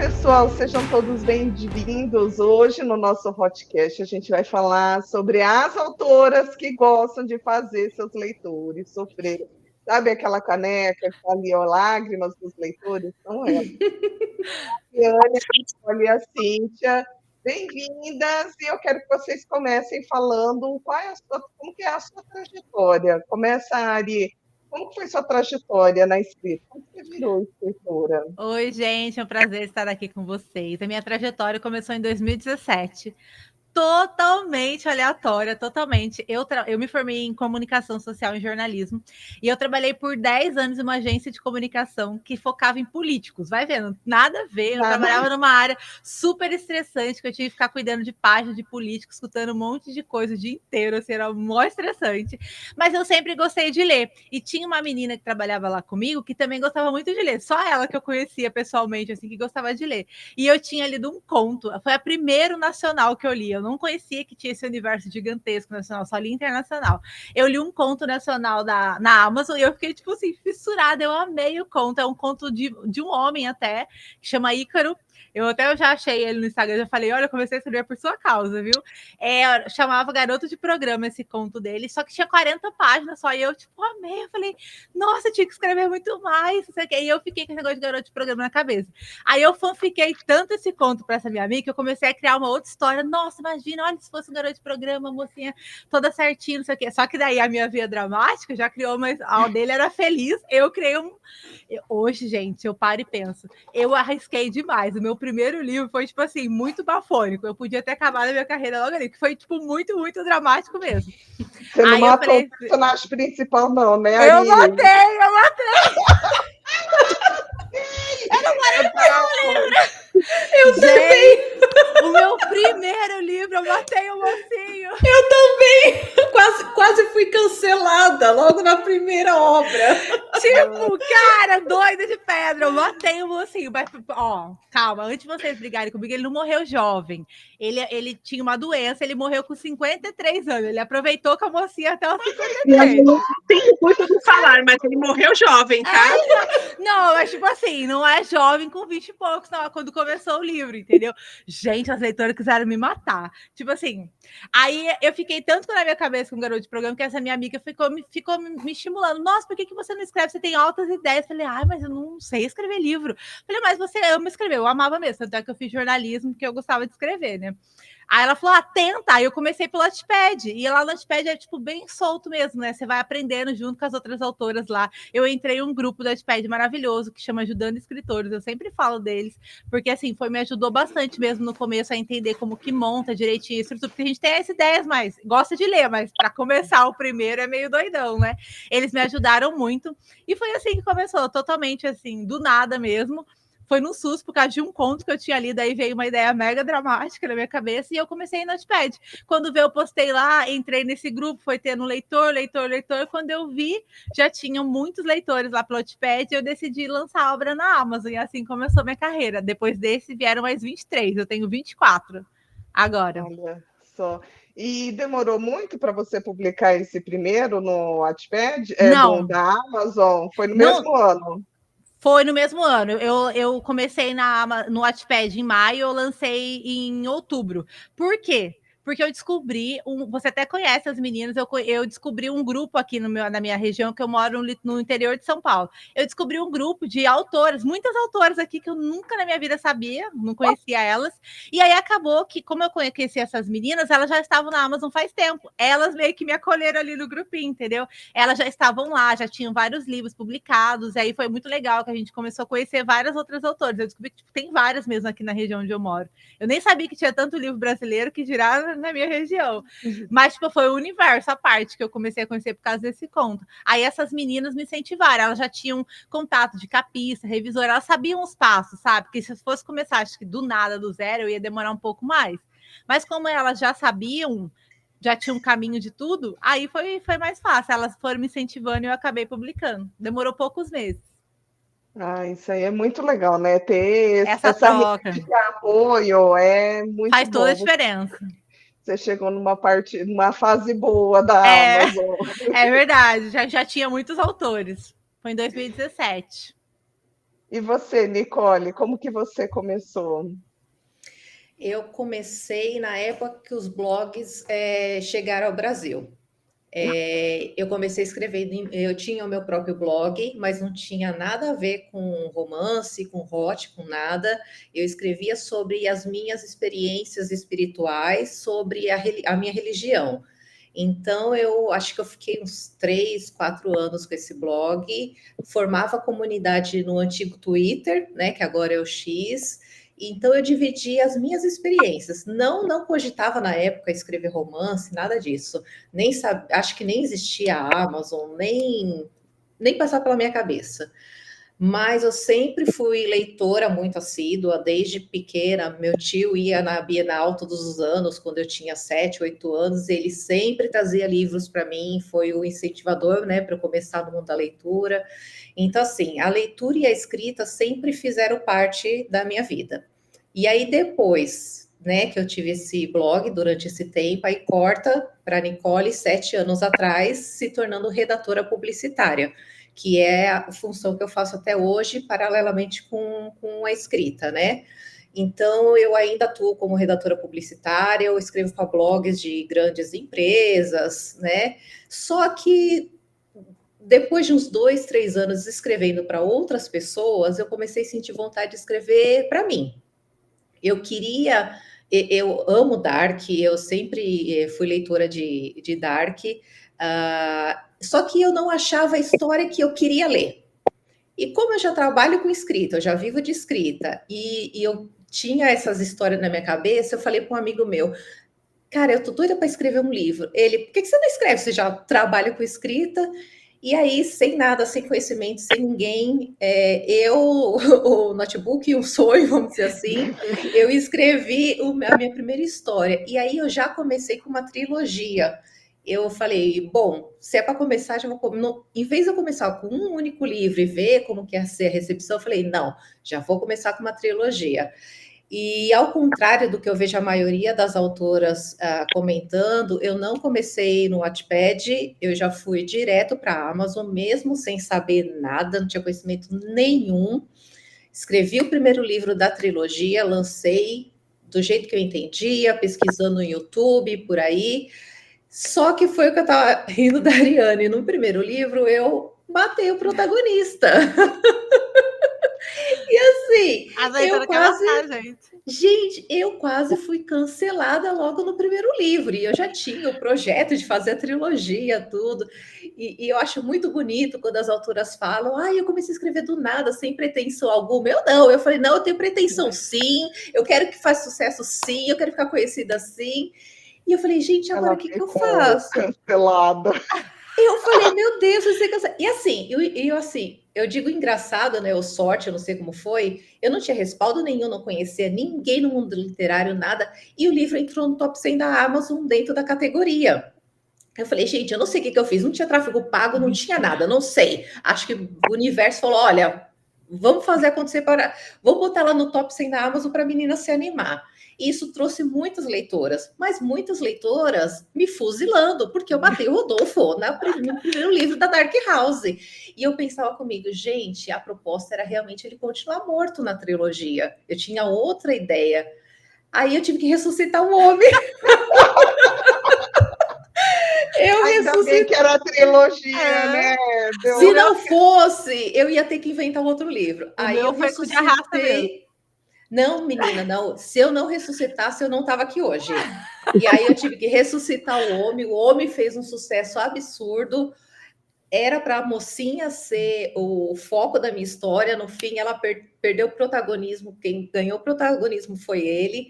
pessoal, sejam todos bem-vindos. Hoje, no nosso podcast, a gente vai falar sobre as autoras que gostam de fazer seus leitores sofrer. Sabe aquela caneca que está ali, ó, lágrimas dos leitores? São elas. A e a Cíntia, bem-vindas. E eu quero que vocês comecem falando como que é a sua trajetória. Começa, Ari. Como foi sua trajetória na escrita? Como você virou escritora? Oi, gente, é um prazer estar aqui com vocês. A minha trajetória começou em 2017. Totalmente aleatória, totalmente. Eu me formei em comunicação social e jornalismo e eu trabalhei por 10 anos em uma agência de comunicação que focava em políticos. Vai vendo, nada a ver. Eu trabalhava numa área super estressante, que eu tinha que ficar cuidando de páginas de políticos, escutando um monte de coisa o dia inteiro, assim, era mó estressante. Mas eu sempre gostei de ler. E tinha uma menina que trabalhava lá comigo que também gostava muito de ler. Só ela que eu conhecia pessoalmente, assim, que gostava de ler. E eu tinha lido um conto. Foi a primeiro nacional que eu li. Eu não conhecia que tinha esse universo gigantesco nacional, só li internacional. Eu li um conto nacional na Amazon e eu fiquei, tipo assim, fissurada. Eu amei o conto. É um conto de um homem até, que chama Ícaro. Eu já achei ele no Instagram, já falei, olha, eu comecei a escrever por sua causa, viu? Chamava Garoto de Programa esse conto dele, só que tinha 40 páginas só, e eu, tipo, amei. Eu falei, nossa, tinha que escrever muito mais, não sei o quê. E eu fiquei com esse negócio de Garoto de Programa na cabeça. Aí eu fanfiquei tanto esse conto para essa minha amiga que eu comecei a criar uma outra história. Nossa, imagina, olha, se fosse um garoto de programa, mocinha toda certinha, não sei o quê. Só que daí a minha via dramática já criou, mas a dele era feliz. Eu criei Hoje, gente, eu paro e penso. Eu arrisquei demais. O meu primeiro livro foi, tipo assim, muito bafônico. Eu podia ter acabado a minha carreira logo ali, que foi, tipo, muito, muito dramático mesmo. Você não Aí eu matou falei, o personagem principal, não, né, eu Ari? matei! Era Não, um livro! Eu também! O meu primeiro livro, eu matei o mocinho! Eu também! Quase fui cancelada logo na primeira obra. Tipo, cara, doida de pedra, eu matei o mocinho. Mas, ó, calma, antes de vocês brigarem comigo, ele não morreu jovem. Ele tinha uma doença, ele morreu com 53 anos. Ele aproveitou com a mocinha até os 53. Não tenho muito o que falar, mas ele morreu jovem, tá? Não, mas tipo assim, não é jovem com 20 e poucos, não, é quando começou o livro, entendeu? Gente, as leitoras quiseram me matar. Tipo assim, aí eu fiquei tanto na minha cabeça com o garoto de programa que essa minha amiga ficou me estimulando. Nossa, por que você não escreve? Você tem altas ideias. Eu falei, mas eu não sei escrever livro. Eu falei, mas você ama escrever. Eu amava mesmo, tanto é que eu fiz jornalismo, porque eu gostava de escrever, né? Aí ela falou, tenta. Aí eu comecei pelo Wattpad. E lá no Wattpad é, tipo, bem solto mesmo, né? Você vai aprendendo junto com as outras autoras lá. Eu entrei em um grupo do Wattpad maravilhoso, que chama Ajudando Escritores. Eu sempre falo deles, porque, assim, me ajudou bastante mesmo no começo a entender como que monta direitinho a estrutura, porque a gente tem as ideias, mas gosta de ler, mas para começar o primeiro é meio doidão, né? Eles me ajudaram muito. E foi assim que começou, totalmente, assim, do nada mesmo. Foi no SUS, por causa de um conto que eu tinha lido, aí veio uma ideia mega dramática na minha cabeça e eu comecei no Notepad. Quando veio, eu postei lá, entrei nesse grupo, foi tendo leitor. Quando eu vi, já tinham muitos leitores lá pelo Notepad e eu decidi lançar a obra na Amazon. E assim começou minha carreira. Depois desse, vieram mais 23. Eu tenho 24 agora. Olha só. E demorou muito para você publicar esse primeiro no Wattpad? Não. Da Amazon? Foi no Não. mesmo ano? Foi no mesmo ano. Eu comecei no Wattpad em maio, eu lancei em outubro. Por quê? Porque eu descobri, você até conhece as meninas, eu descobri um grupo aqui na minha região, que eu moro no interior de São Paulo. Eu descobri um grupo de autoras, muitas autoras aqui que eu nunca na minha vida sabia, não conhecia elas. E aí acabou que, como eu conheci essas meninas, elas já estavam na Amazon faz tempo. Elas meio que me acolheram ali no grupinho, entendeu? Elas já estavam lá, já tinham vários livros publicados, e aí foi muito legal que a gente começou a conhecer várias outras autoras. Eu descobri que tem várias mesmo aqui na região onde eu moro. Eu nem sabia que tinha tanto livro brasileiro que girar na minha região. Mas, tipo, foi o universo, a parte que eu comecei a conhecer por causa desse conto. Aí essas meninas me incentivaram, elas já tinham contato de capista, revisora, elas sabiam os passos, sabe? Porque se fosse começar, acho que do nada, do zero, eu ia demorar um pouco mais. Mas como elas já sabiam, já tinha um caminho de tudo, aí foi mais fácil. Elas foram me incentivando e eu acabei publicando. Demorou poucos meses. Isso aí é muito legal, né? Ter Essa essa troca rede de apoio é muito faz toda a bom. diferença. Você chegou numa fase boa da Amazon. É verdade, já tinha muitos autores. Foi em 2017. E você, Nicole, como que você começou? Eu comecei na época que os blogs chegaram ao Brasil. Eu comecei escrevendo, eu tinha o meu próprio blog, mas não tinha nada a ver com romance, com hot, com nada. Eu escrevia sobre as minhas experiências espirituais, sobre a minha religião. Então, eu acho que eu fiquei uns 3, 4 anos com esse blog, formava comunidade no antigo Twitter, né, que agora é o X. Então, eu dividia as minhas experiências. Não cogitava na época escrever romance, nada disso. Nem acho que nem existia a Amazon, nem passava pela minha cabeça. Mas eu sempre fui leitora muito assídua, desde pequena. Meu tio ia na Bienal todos os anos, quando eu tinha 7, 8 anos. Ele sempre trazia livros para mim, foi o incentivador, né, para eu começar no mundo da leitura. Então, assim, a leitura e a escrita sempre fizeram parte da minha vida. E aí, depois, né, que eu tive esse blog durante esse tempo, aí corta para Nicole, 7 anos atrás, se tornando redatora publicitária, que é a função que eu faço até hoje, paralelamente com a escrita, né? Então, eu ainda atuo como redatora publicitária, eu escrevo para blogs de grandes empresas, né? Só que depois de uns 2, 3 anos escrevendo para outras pessoas, eu comecei a sentir vontade de escrever para mim. Eu amo Dark, eu sempre fui leitora de Dark, só que eu não achava a história que eu queria ler. E como eu já trabalho com escrita, eu já vivo de escrita, e eu tinha essas histórias na minha cabeça, eu falei para um amigo meu, cara, eu tô doida para escrever um livro. Ele, por que você não escreve? Você já trabalha com escrita? E aí, sem nada, sem conhecimento, sem ninguém, o notebook e o sonho, vamos dizer assim, eu escrevi a minha primeira história. E aí eu já comecei com uma trilogia. Eu falei, bom, se é para começar, já vou. Em vez de eu começar com um único livro e ver como que ia ser a recepção, eu falei, não, já vou começar com uma trilogia. E ao contrário do que eu vejo a maioria das autoras comentando, eu não comecei no Wattpad, eu já fui direto para a Amazon, mesmo sem saber nada, não tinha conhecimento nenhum. Escrevi o primeiro livro da trilogia, lancei do jeito que eu entendia, pesquisando no YouTube, por aí. Só que foi o que eu estava rindo da Ariane. No primeiro livro, eu matei o protagonista. E assim, eu quase... Gente, eu quase fui cancelada logo no primeiro livro, e eu já tinha o projeto de fazer a trilogia, tudo, e eu acho muito bonito quando as autoras falam, eu comecei a escrever do nada, sem pretensão alguma. Eu não, eu falei, não, eu tenho pretensão sim, eu quero que faça sucesso sim, eu quero ficar conhecida sim, e eu falei, gente, agora o que eu faço? Cancelada. Eu falei, meu Deus, eu sei cancelada. E assim, eu digo engraçado, né? Ou sorte, eu não sei como foi. Eu não tinha respaldo nenhum, não conhecia ninguém no mundo literário, nada. E o livro entrou no top 100 da Amazon dentro da categoria. Eu falei, gente, eu não sei o que eu fiz. Não tinha tráfego pago, não tinha nada, não sei. Acho que o universo falou: olha, vamos fazer acontecer vamos botar lá no top 100 da Amazon para a menina se animar. E isso trouxe muitas leitoras, mas muitas leitoras me fuzilando, porque eu matei o Rodolfo no primeiro livro da Dark House. E eu pensava comigo, gente, a proposta era realmente ele continuar morto na trilogia. Eu tinha outra ideia. Aí eu tive que ressuscitar um homem. Ainda bem que era a trilogia, né? Se não fosse, eu ia ter que inventar um outro livro. Aí eu ressuscitei. Não, menina, não. Se eu não ressuscitasse, eu não estava aqui hoje. E aí eu tive que ressuscitar o homem fez um sucesso absurdo. Era para a mocinha ser o foco da minha história. No fim, ela perdeu o protagonismo. Quem ganhou o protagonismo foi ele.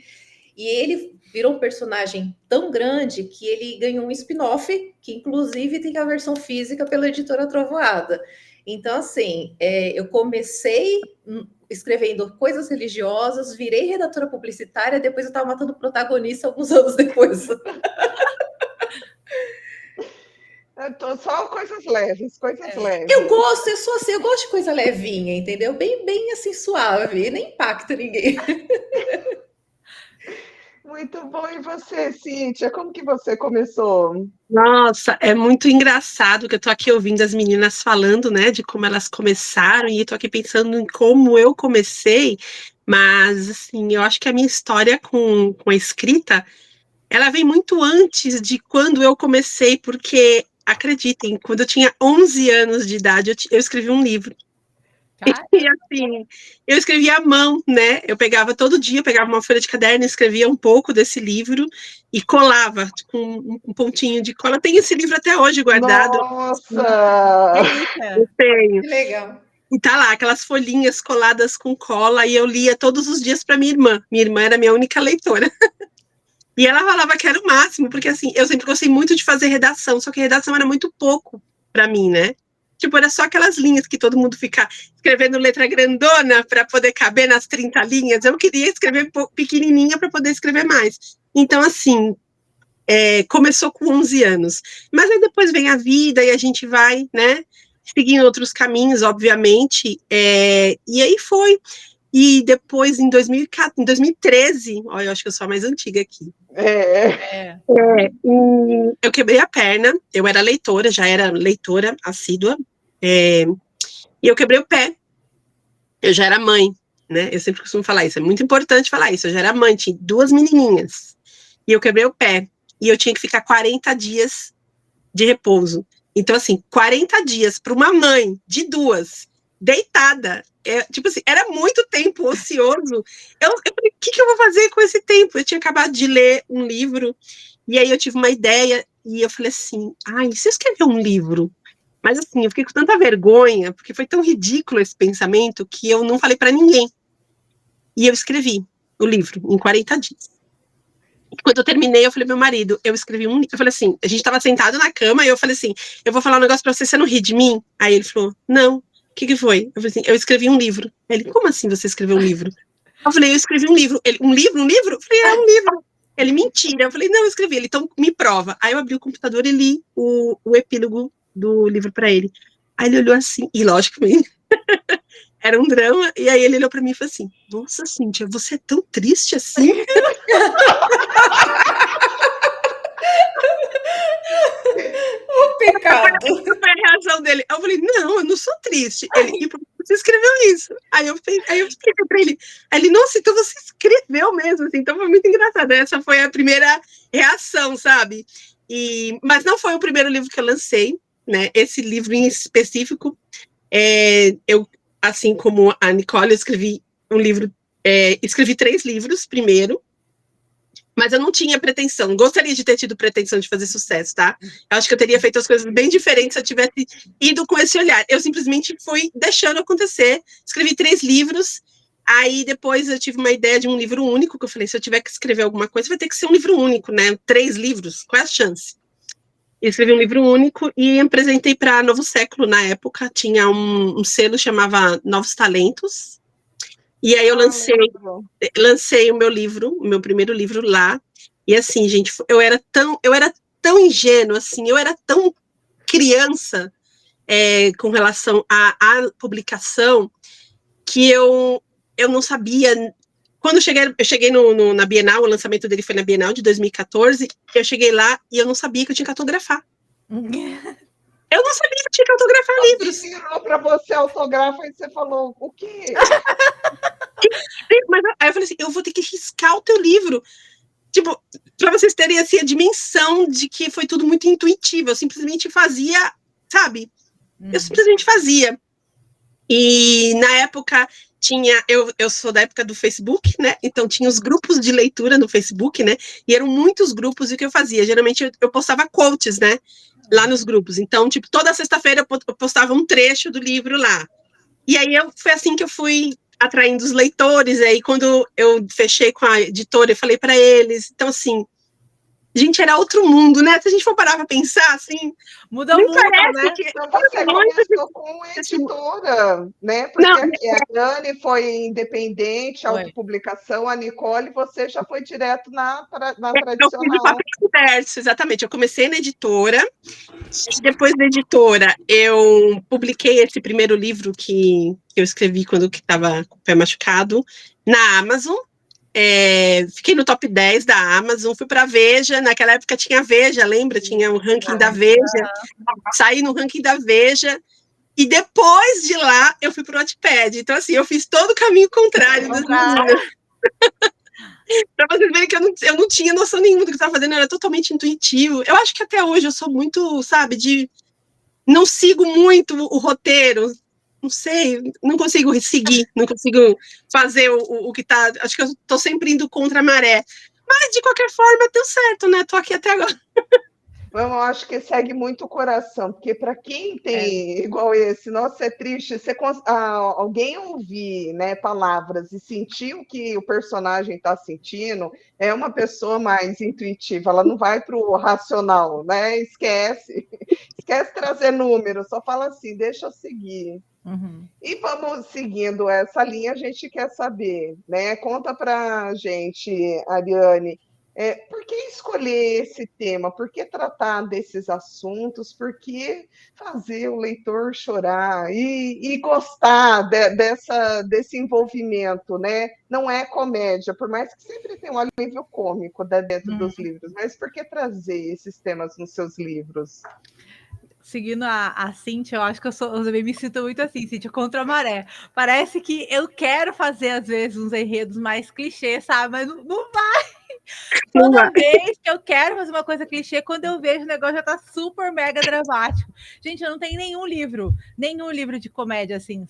E ele virou um personagem tão grande que ele ganhou um spin-off, que inclusive tem a versão física pela editora Trovoada. Então, assim, eu comecei escrevendo coisas religiosas, virei redatora publicitária, depois eu estava matando o protagonista alguns anos depois. Só coisas leves, leves. Eu gosto, eu sou assim, eu gosto de coisa levinha, entendeu? Bem assim, suave, nem impacta ninguém. Muito bom. E você, Cíntia? Como que você começou? Nossa, é muito engraçado que eu tô aqui ouvindo as meninas falando, né, de como elas começaram, e eu tô aqui pensando em como eu comecei, mas, assim, eu acho que a minha história com a escrita, ela vem muito antes de quando eu comecei, porque, acreditem, quando eu tinha 11 anos de idade, eu escrevi um livro. E assim, eu escrevia à mão, né? Eu pegava todo dia, pegava uma folha de caderno, escrevia um pouco desse livro e colava com um pontinho de cola. Tem esse livro até hoje guardado. Nossa! Delícia! Eu tenho. Que legal. E tá lá, aquelas folhinhas coladas com cola, e eu lia todos os dias para minha irmã. Minha irmã era minha única leitora. E ela falava que era o máximo, porque assim, eu sempre gostei muito de fazer redação, só que redação era muito pouco para mim, né? Tipo, era só aquelas linhas que todo mundo fica escrevendo letra grandona para poder caber nas 30 linhas. Eu queria escrever pequenininha para poder escrever mais. Então, assim, começou com 11 anos. Mas aí depois vem a vida e a gente vai, né, seguindo outros caminhos, obviamente. E aí foi. E depois, em 2013, olha, eu acho que eu sou a mais antiga aqui. Eu quebrei a perna, eu era leitora, já era leitora assídua, e eu quebrei o pé. Eu já era mãe, né? Eu sempre costumo falar isso, é muito importante falar isso. Eu já era mãe, tinha 2 menininhas, e eu quebrei o pé, e eu tinha que ficar 40 dias de repouso. Então, assim, 40 dias para uma mãe de 2, deitada, tipo assim, era muito tempo ocioso. Eu falei, o que eu vou fazer com esse tempo? Eu tinha acabado de ler um livro, e aí eu tive uma ideia, e eu falei assim, ai, se eu escrever um livro? Mas assim, eu fiquei com tanta vergonha, porque foi tão ridículo esse pensamento, que eu não falei para ninguém. E eu escrevi o livro em 40 dias. E quando eu terminei, eu falei pro meu marido, eu escrevi um livro. Eu falei assim, a gente tava sentado na cama, e eu falei assim, eu vou falar um negócio pra você não rir de mim? Aí ele falou, não. O que foi? Eu falei assim, eu escrevi um livro. Ele, como assim você escreveu um livro? Eu falei, eu escrevi um livro. Ele, um livro? Um livro? Eu falei, é um livro. Ele, mentira. Eu falei, não, eu escrevi. Ele, então me prova. Aí eu abri o computador e li o epílogo do livro pra ele. Aí ele olhou assim, e lógico, era um drama, e aí ele olhou pra mim e falou assim, nossa, Cíntia, você é tão triste assim? O pecado. Foi a reação dele. Eu falei, não, eu não sou triste. Ele, e por que você escreveu isso? Aí eu expliquei pra ele. Aí ele, nossa, então você escreveu mesmo, assim. Então foi muito engraçado. Essa foi a primeira reação, sabe? Mas não foi o primeiro livro que eu lancei, né? Esse livro em específico, eu, assim como a Nicole, eu escrevi um livro, escrevi 3 livros primeiro, mas eu não tinha pretensão, gostaria de ter tido pretensão de fazer sucesso, tá? Eu acho que eu teria feito as coisas bem diferentes se eu tivesse ido com esse olhar. Eu simplesmente fui deixando acontecer, escrevi 3 livros, aí depois eu tive uma ideia de um livro único, que eu falei, se eu tiver que escrever alguma coisa, vai ter que ser um livro único, né? 3 livros, qual é a chance? Eu escrevi um livro único e apresentei para Novo Século na época, tinha um selo que chamava Novos Talentos, e aí eu lancei o meu livro, o meu primeiro livro lá, e assim, gente, eu era tão ingênua, assim, eu era tão criança com relação à publicação, que eu não sabia. Quando eu cheguei na Bienal, o lançamento dele foi na Bienal de 2014, eu cheguei lá e eu não sabia que eu tinha que autografar. Eu não sabia que eu tinha que autografar livros. Virou para você autografa e você falou, o quê? Mas aí eu falei assim, eu vou ter que riscar o teu livro. Tipo, para vocês terem assim, a dimensão de que foi tudo muito intuitivo. Eu simplesmente fazia, sabe? Eu simplesmente fazia. E na época tinha, eu sou da época do Facebook, né? Então tinha os grupos de leitura no Facebook, né? E eram muitos grupos, e o que eu fazia? Geralmente eu postava quotes, né? Lá nos grupos. Então, tipo, toda sexta-feira eu postava um trecho do livro lá. E aí foi assim que eu fui atraindo os leitores. Aí quando eu fechei com a editora, eu falei para eles. Então, assim, gente, era outro mundo, né? Se a gente for parar para pensar, assim, muda muito, né? Que... Então você começou com editora, né? Porque não, aqui a Dani foi independente, autopublicação, a Nicole, você já foi direto na tradicional. Eu inverso, exatamente. Eu comecei na editora, depois da editora eu publiquei esse primeiro livro que eu escrevi quando estava com o pé machucado na Amazon. Fiquei no top 10 da Amazon, fui para a Veja, naquela época tinha a Veja, lembra? Tinha o ranking da Veja, saí no ranking da Veja, e depois de lá eu fui para o Wattpad. Então, assim, eu fiz todo o caminho contrário das meninas. Para vocês verem que eu não tinha noção nenhuma do que eu estava fazendo, era totalmente intuitivo. Eu acho que até hoje eu sou muito, sabe, não sigo muito o roteiro, não sei, não consigo seguir, não consigo fazer o que tá. Acho que eu tô sempre indo contra a maré. Mas, de qualquer forma, deu certo, né? Tô aqui até agora. Eu acho que segue muito o coração, porque para quem tem igual esse, nossa, é triste. Alguém ouvir, né, palavras e sentir o que o personagem está sentindo, é uma pessoa mais intuitiva, ela não vai para o racional, né? Esquece trazer números, só fala assim, deixa eu seguir. Uhum. E vamos seguindo essa linha, a gente quer saber, né? Conta para a gente, Ariane, por que escolher esse tema? Por que tratar desses assuntos? Por que fazer o leitor chorar e gostar desse envolvimento, né? Não é comédia, por mais que sempre tenha um alívio cômico dentro dos livros, mas por que trazer esses temas nos seus livros? Seguindo a Cíntia, eu acho que eu também me sinto muito assim, Cíntia, contra a maré. Parece que eu quero fazer, às vezes, uns enredos mais clichês, sabe? Mas não vai. Toda vez que eu quero fazer uma coisa clichê, quando eu vejo o negócio já tá super mega dramático. Gente, eu não tenho nenhum livro de comédia, assim,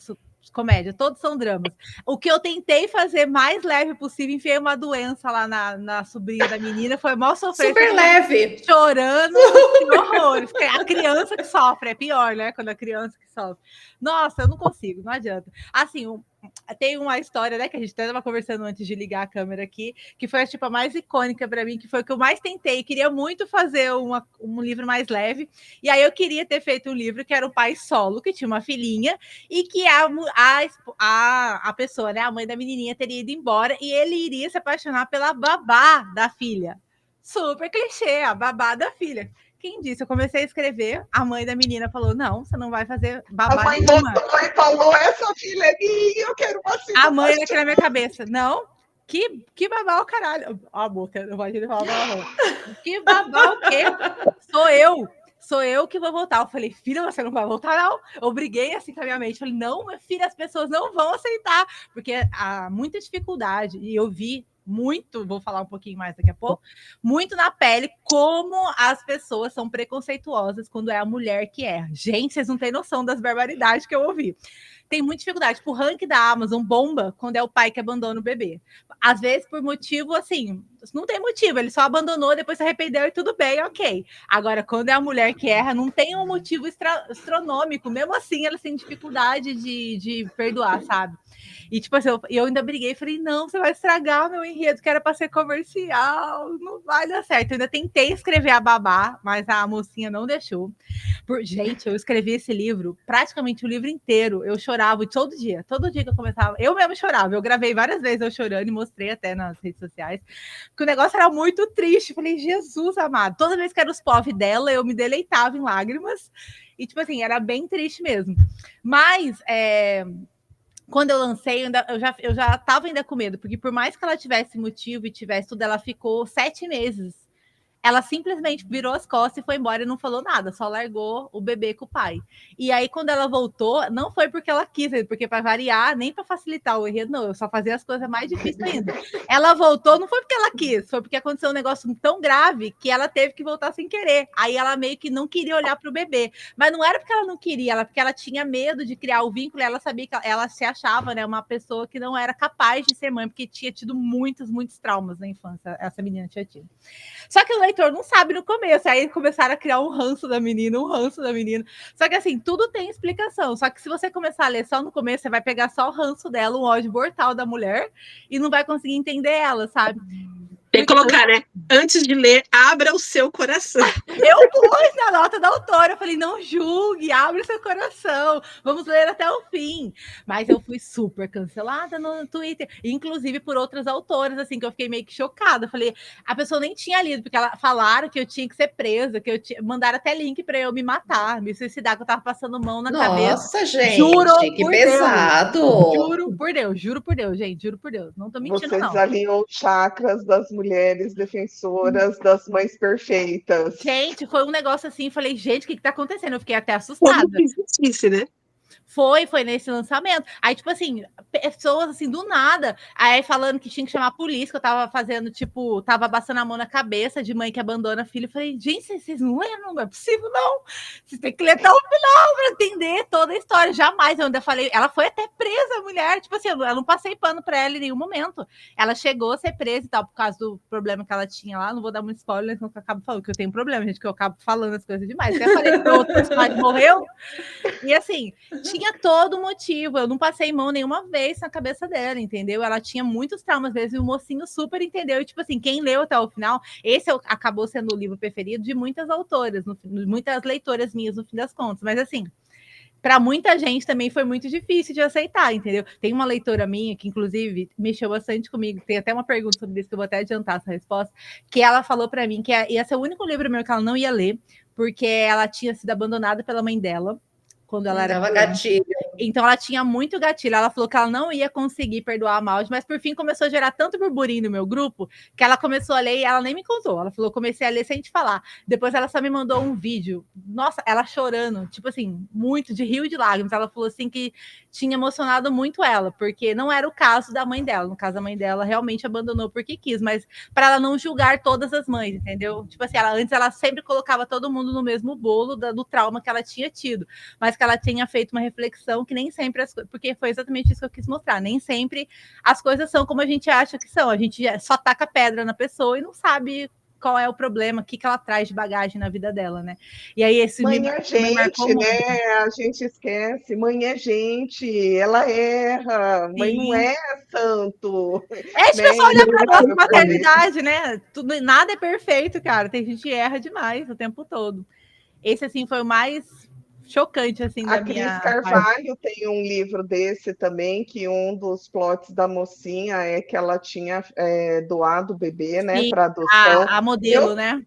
comédia, todos são dramas. O que eu tentei fazer mais leve possível, enfiei uma doença lá na sobrinha da menina, foi mal sofrer. Super leve. Chorando, que horror. A criança que sofre, é pior, né? Quando a criança que sofre. Nossa, eu não consigo, não adianta. Assim, tem uma história, né, que a gente até estava conversando antes de ligar a câmera aqui, que foi tipo, a mais icônica para mim, que foi o que eu mais tentei. Queria muito fazer um livro mais leve, e aí eu queria ter feito um livro que era o pai solo, que tinha uma filhinha, e que a pessoa, né, a mãe da menininha, teria ido embora, e ele iria se apaixonar pela babá da filha. Super clichê, a babá da filha. Quem disse? Eu comecei a escrever, a mãe da menina falou, não, você não vai fazer babá nenhuma. A mãe falou, essa filha é minha, eu quero uma filha. A mãe aqui na minha cabeça, não, que babá o caralho. Ó a boca, não pode falar babá. Que babá o quê? Sou eu que vou voltar. Eu falei, filha, você não vai voltar, não? Eu briguei assim com a minha mente. Falei, não, minha filha, as pessoas não vão aceitar, porque há muita dificuldade, e eu vi muito, vou falar um pouquinho mais daqui a pouco, muito na pele como as pessoas são preconceituosas quando é a mulher que erra. Gente, vocês não têm noção das barbaridades que eu ouvi. Tem muita dificuldade. Tipo, o ranking da Amazon bomba quando é o pai que abandona o bebê. Às vezes, por motivo, assim, não tem motivo, ele só abandonou, depois se arrependeu e tudo bem, ok. Agora, quando é a mulher que erra, não tem um motivo astronômico. Mesmo assim, ela tem dificuldade de perdoar, sabe? E, tipo assim, eu ainda briguei, falei, não, você vai estragar o meu enredo, que era para ser comercial, não vai dar certo. Eu ainda tentei escrever a babá, mas a mocinha não deixou. Gente, eu escrevi esse livro, praticamente o livro inteiro, eu chorava todo dia que eu começava, eu mesmo chorava, eu gravei várias vezes eu chorando e mostrei até nas redes sociais, porque o negócio era muito triste. Falei, Jesus amado, toda vez que era os POV dela, eu me deleitava em lágrimas, e tipo assim, era bem triste mesmo. Mas, quando eu lancei, eu já estava ainda com medo, porque por mais que ela tivesse motivo e tivesse tudo, ela ficou 7 meses. Ela simplesmente virou as costas e foi embora e não falou nada, só largou o bebê com o pai. E aí, quando ela voltou, não foi porque ela quis, porque para variar, nem para facilitar o enredo, não, eu só fazia as coisas mais difíceis ainda. Ela voltou, não foi porque ela quis, foi porque aconteceu um negócio tão grave que ela teve que voltar sem querer. Aí ela meio que não queria olhar para o bebê. Mas não era porque ela não queria, porque ela tinha medo de criar o vínculo, e ela sabia que ela se achava, né, uma pessoa que não era capaz de ser mãe, porque tinha tido muitos traumas na infância, essa menina tinha tido. Só que o leitor não sabe no começo, aí começaram a criar um ranço da menina. Só que assim, tudo tem explicação. Só que se você começar a ler só no começo, você vai pegar só o ranço dela, um ódio mortal da mulher, e não vai conseguir entender ela, sabe? Tem que colocar, né? Antes de ler, abra o seu coração. Eu pus na nota da autora, eu falei, não julgue, abre o seu coração, vamos ler até o fim. Mas eu fui super cancelada no Twitter, inclusive por outras autoras, assim, que eu fiquei meio que chocada. Eu falei, a pessoa nem tinha lido, porque falaram que eu tinha que ser presa, que mandaram até link para eu me matar, me suicidar, que eu tava passando mão na cabeça. Nossa, gente, Juro que por pesado. Deus, juro por Deus, gente, juro por Deus, não tô mentindo, Você não. desalinhou os chakras das mulheres defensoras das mães perfeitas. Gente, foi um negócio assim, falei, gente, o que tá acontecendo? Eu fiquei até Como assustada. que existe, né? Foi nesse lançamento. Aí, tipo assim, pessoas assim, do nada, aí falando que tinha que chamar a polícia, que eu tava fazendo, tipo, tava passando a mão na cabeça de mãe que abandona filho. Eu falei, gente, vocês não lembram? Não é possível, não. Vocês têm que ler até o final pra entender toda a história. Jamais. Eu ainda falei, ela foi até presa, a mulher. Tipo assim, eu não passei pano pra ela em nenhum momento. Ela chegou a ser presa e tal, por causa do problema que ela tinha lá. Não vou dar muito spoiler, senão eu acabo falando que eu tenho problema, gente, que eu acabo falando as coisas demais. Até falei que o outro personagem morreu. E assim, tinha todo motivo. Eu não passei mão nenhuma vez na cabeça dela, entendeu? Ela tinha muitos traumas, às vezes, e o mocinho super entendeu. E, tipo assim, quem leu até o final, esse acabou sendo o livro preferido de muitas autoras, muitas leitoras minhas, no fim das contas. Mas assim, para muita gente também foi muito difícil de aceitar, entendeu? Tem uma leitora minha que, inclusive, mexeu bastante comigo. Tem até uma pergunta sobre isso que eu vou até adiantar essa resposta. Que ela falou para mim que ia ser o único livro meu que ela não ia ler, porque ela tinha sido abandonada pela mãe dela quando ela era Dava criança. gatilho. Então ela tinha muito gatilho. Ela falou que ela não ia conseguir perdoar a Maud, mas por fim começou a gerar tanto burburinho no meu grupo que ela começou a ler e ela nem me contou. Ela falou: comecei a ler sem te falar. Depois ela só me mandou um vídeo. Nossa, ela chorando, tipo assim, muito de rio e de lágrimas. Ela falou assim que tinha emocionado muito ela, porque não era o caso da mãe dela. No caso, a mãe dela realmente abandonou porque quis, mas para ela não julgar todas as mães, entendeu? Tipo assim, antes ela sempre colocava todo mundo no mesmo bolo do trauma que ela tinha tido, mas que ela tinha feito uma reflexão que nem sempre porque foi exatamente isso que eu quis mostrar, nem sempre as coisas são como a gente acha que são, a gente só taca pedra na pessoa e não sabe qual é o problema, o que ela traz de bagagem na vida dela, né? E aí esse mãe é gente, marcou muito. né? A gente esquece. Mãe é gente, ela erra. Mãe não é santo. É tipo, né? só olhar para nossa maternidade, né? Nada é perfeito, cara. Tem gente que erra demais o tempo todo. Esse, assim, foi o mais chocante, assim, da minha Cris Carvalho tem um livro desse também, que um dos plots da mocinha é que ela tinha doado o bebê, né, para adoção. A modelo, né?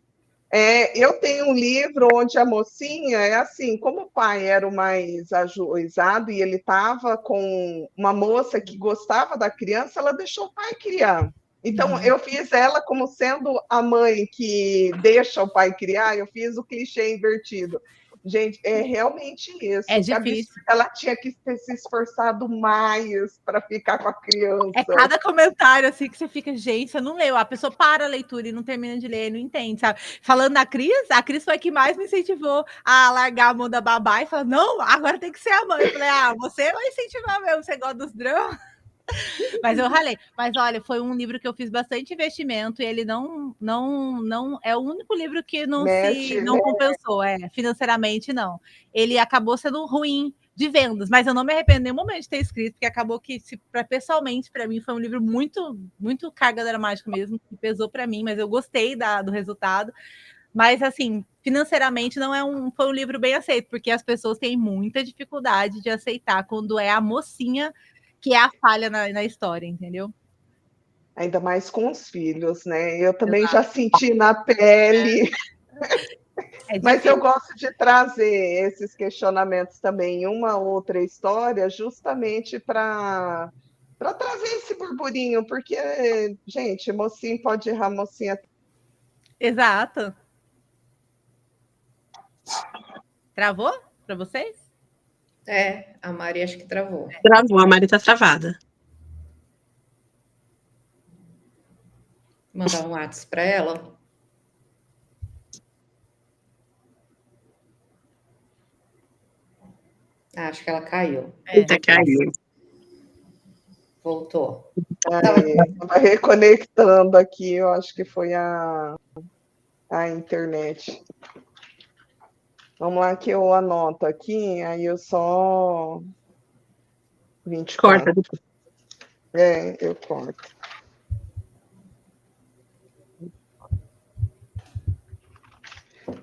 Eu tenho um livro onde a mocinha é assim, como o pai era o mais ajuizado e ele estava com uma moça que gostava da criança, ela deixou o pai criar. Então, eu fiz ela como sendo a mãe que deixa o pai criar, eu fiz o clichê invertido. Gente, é realmente isso. É difícil. Ela tinha que ter se esforçado mais para ficar com a criança. É cada comentário assim que você fica, gente, você não leu. A pessoa para a leitura e não termina de ler, não entende, sabe? Falando da Cris, a Cris foi a que mais me incentivou a largar a mão da babá e falar, não, agora tem que ser a mãe. Eu falei, você vai incentivar mesmo, você gosta dos dramas. Mas eu ralei. Mas olha, foi um livro que eu fiz bastante investimento e ele não é o único livro que não compensou, financeiramente não. Ele acabou sendo ruim de vendas, mas eu não me arrependo em nenhum momento de ter escrito, porque acabou que pessoalmente para mim foi um livro muito muito carga dramática mesmo, que pesou para mim, mas eu gostei do resultado. Mas assim, financeiramente não foi um livro bem aceito, porque as pessoas têm muita dificuldade de aceitar quando é a mocinha que é a falha na história, entendeu? Ainda mais com os filhos, né? Eu também já senti na pele. Mas eu gosto de trazer esses questionamentos também em uma outra história, justamente para trazer esse burburinho, porque, gente, mocinho pode errar, mocinha. Exato. Travou para vocês? A Mari acho que travou. Travou, a Mari tá travada. Mandar um WhatsApp para ela. Acho que ela caiu. Caiu. Voltou. Estava reconectando aqui, eu acho que foi a internet. Vamos lá que eu anoto aqui, aí eu só 24. Corta. Eu corto.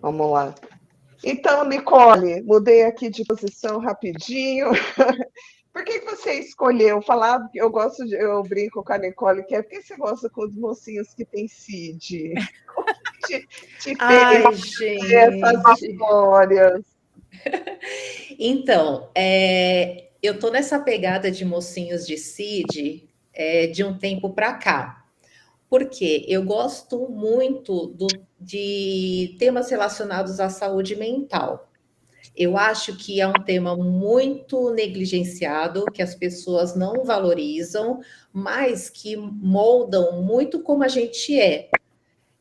Vamos lá. Então, Nicole, mudei aqui de posição rapidinho. Por que você escolheu falar? Eu brinco com a Nicole, que é porque você gosta com os mocinhos que tem CID. Como que te fez Ai, essas gente. histórias? Então, eu tô nessa pegada de mocinhos de CID de um tempo para cá. Porque eu gosto muito de temas relacionados à saúde mental. Eu acho que é um tema muito negligenciado, que as pessoas não valorizam, mas que moldam muito como a gente é.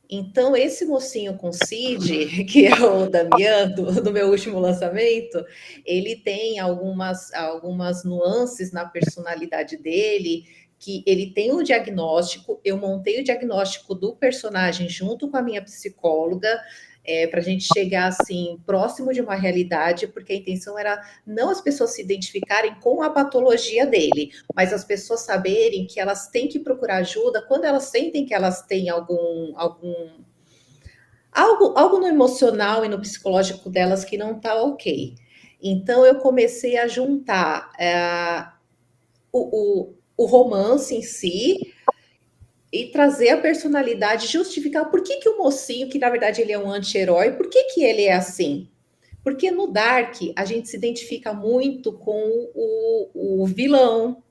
Então, esse mocinho com Cid, que é o Damian, do meu último lançamento, ele tem algumas nuances na personalidade dele, que ele tem um diagnóstico, eu montei o diagnóstico do personagem junto com a minha psicóloga, para a gente chegar assim próximo de uma realidade, porque a intenção era não as pessoas se identificarem com a patologia dele, mas as pessoas saberem que elas têm que procurar ajuda quando elas sentem que elas têm algo no emocional e no psicológico delas que não está ok. Então eu comecei a juntar o romance em si e trazer a personalidade, justificar por que o mocinho, que na verdade ele é um anti-herói, por que ele é assim? Porque no Dark a gente se identifica muito com o vilão,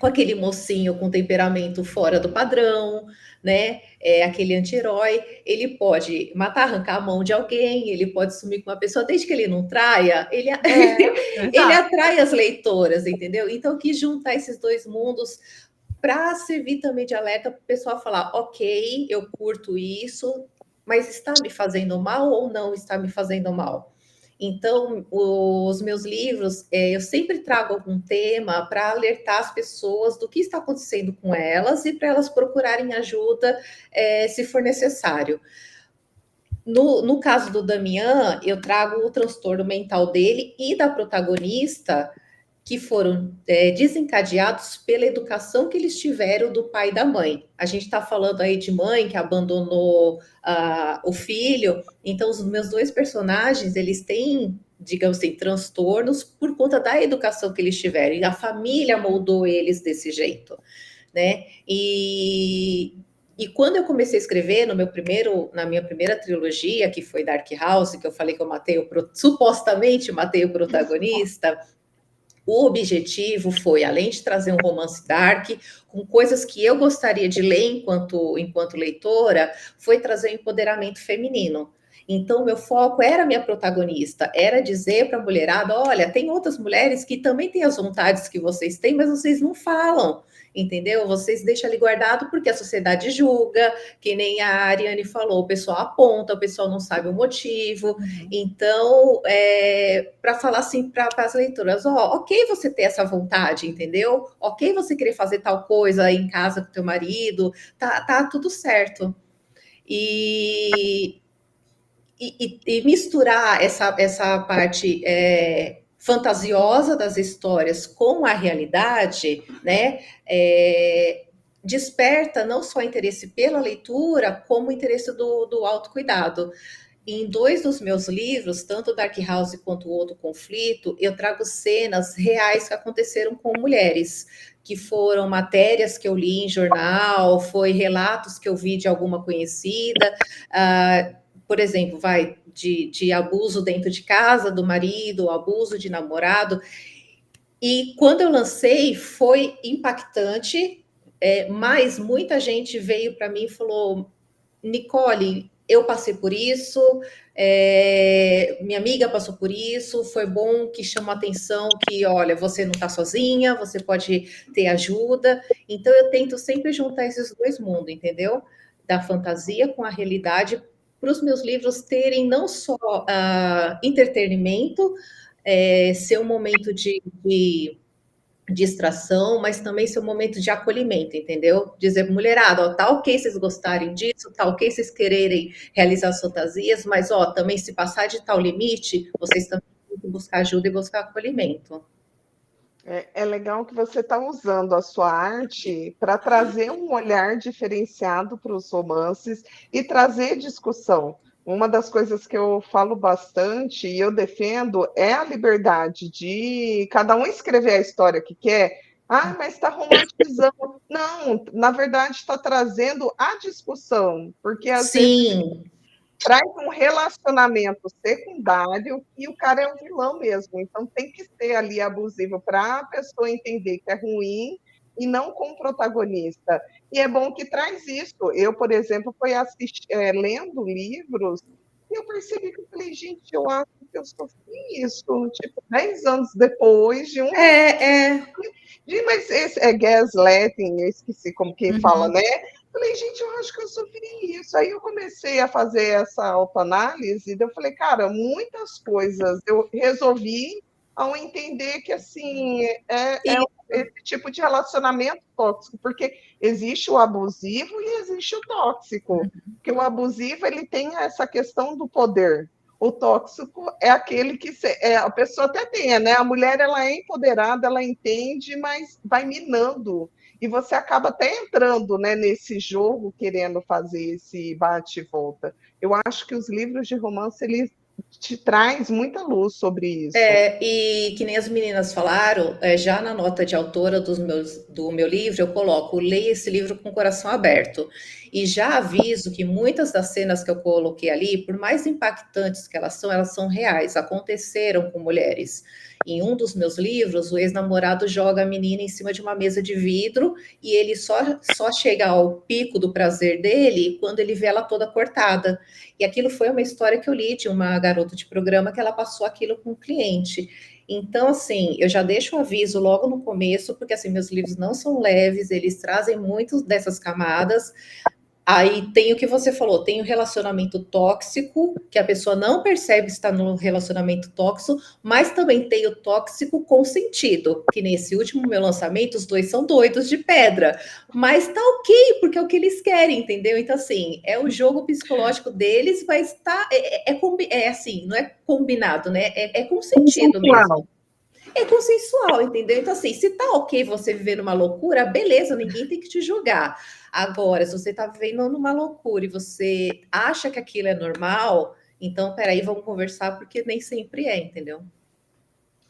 com aquele mocinho com temperamento fora do padrão, né? Aquele anti-herói, ele pode matar, arrancar a mão de alguém, ele pode sumir com uma pessoa, desde que ele não traia, ele atrai as leitoras, entendeu? Então, que juntar esses dois mundos para servir também de alerta para o pessoal falar, ok, eu curto isso, mas está me fazendo mal ou não está me fazendo mal? Então, os meus livros, eu sempre trago algum tema para alertar as pessoas do que está acontecendo com elas e para elas procurarem ajuda se for necessário. No caso do Damian, eu trago o transtorno mental dele e da protagonista, que foram desencadeados pela educação que eles tiveram do pai e da mãe. A gente está falando aí de mãe que abandonou o filho, então os meus dois personagens, eles têm, digamos assim, transtornos por conta da educação que eles tiveram, e a família moldou eles desse jeito, né? E quando eu comecei a escrever na minha primeira trilogia, que foi Dark House, que eu falei que eu supostamente matei o protagonista, o objetivo foi, além de trazer um romance dark, com coisas que eu gostaria de ler enquanto leitora, foi trazer o empoderamento feminino. Então, meu foco era a minha protagonista, era dizer para a mulherada, olha, tem outras mulheres que também têm as vontades que vocês têm, mas vocês não falam, entendeu? Vocês deixam ali guardado porque a sociedade julga, que nem a Ariane falou, o pessoal aponta, o pessoal não sabe o motivo. Então, para falar assim para as leitoras, ok você ter essa vontade, entendeu? Ok você querer fazer tal coisa em casa com teu marido, tá tudo certo. E misturar essa parte fantasiosa das histórias com a realidade, né? Desperta não só interesse pela leitura, como interesse do autocuidado. Em 2 dos meus livros, tanto Dark House quanto o Outro Conflito, eu trago cenas reais que aconteceram com mulheres, que foram matérias que eu li em jornal, foi relatos que eu vi de alguma conhecida, por exemplo, de abuso dentro de casa do marido, abuso de namorado. E quando eu lancei, foi impactante, mas muita gente veio para mim e falou, Nicole, eu passei por isso, minha amiga passou por isso, foi bom que chamou a atenção que, olha, você não está sozinha, você pode ter ajuda. Então, eu tento sempre juntar esses dois mundos, entendeu? Da fantasia com a realidade, para os meus livros terem não só entretenimento, ser um momento de distração, mas também ser um momento de acolhimento, entendeu? Dizer, mulherada, ó, tá ok vocês gostarem disso, tá ok vocês quererem realizar as fantasias, mas, ó, também se passar de tal limite, vocês também têm que buscar ajuda e buscar acolhimento. É legal que você está usando a sua arte para trazer um olhar diferenciado para os romances e trazer discussão. Uma das coisas que eu falo bastante e eu defendo é a liberdade de cada um escrever a história que quer. Ah, mas está romantizando. Não, na verdade está trazendo a discussão, porque às vezes Sim, traz um relacionamento secundário e o cara é um vilão mesmo. Então tem que ser ali abusivo para a pessoa entender que é ruim e não como protagonista. E é bom que traz isso. Eu, por exemplo, fui lendo livros e eu percebi que eu falei, gente, eu acho que eu sofri isso, tipo, 10 anos depois de um é. mas esse é gaslighting, eu esqueci como que fala, Uhum. né? Falei, gente, eu acho que eu sofri isso. Aí eu comecei a fazer essa autoanálise, e eu falei, cara, muitas coisas eu resolvi ao entender que, assim, E esse tipo de relacionamento tóxico, porque existe o abusivo e existe o tóxico. Porque o abusivo, ele tem essa questão do poder. O tóxico é aquele que a pessoa até tem, né? A mulher ela é empoderada, ela entende, mas vai minando. E você acaba até entrando, né, nesse jogo, querendo fazer esse bate e volta. Eu acho que os livros de romance eles te traz muita luz sobre isso. E que nem as meninas falaram, já na nota de autora do meu livro, eu coloco, leia esse livro com o coração aberto. E já aviso que muitas das cenas que eu coloquei ali, por mais impactantes que elas são reais, aconteceram com mulheres. Em um dos meus livros, o ex-namorado joga a menina em cima de uma mesa de vidro e ele só chega ao pico do prazer dele quando ele vê ela toda cortada. E aquilo foi uma história que eu li de uma garota de programa que ela passou aquilo com o cliente. Então, assim, eu já deixo o aviso logo no começo, porque assim, meus livros não são leves, eles trazem muitas dessas camadas. Aí tem o que você falou, tem o relacionamento tóxico, que a pessoa não percebe estar no relacionamento tóxico, mas também tem o tóxico consentido, que nesse último meu lançamento, os dois são doidos de pedra. Mas tá ok, porque é o que eles querem, entendeu? Então, assim, é o jogo psicológico deles, mas tá. É assim, não é combinado, né? É consentido Consensual. mesmo. É consensual, entendeu? Então, assim, se tá ok você viver numa loucura, beleza, ninguém tem que te julgar. Agora, se você tá vivendo numa loucura e você acha que aquilo é normal, então, peraí, vamos conversar, porque nem sempre é, entendeu?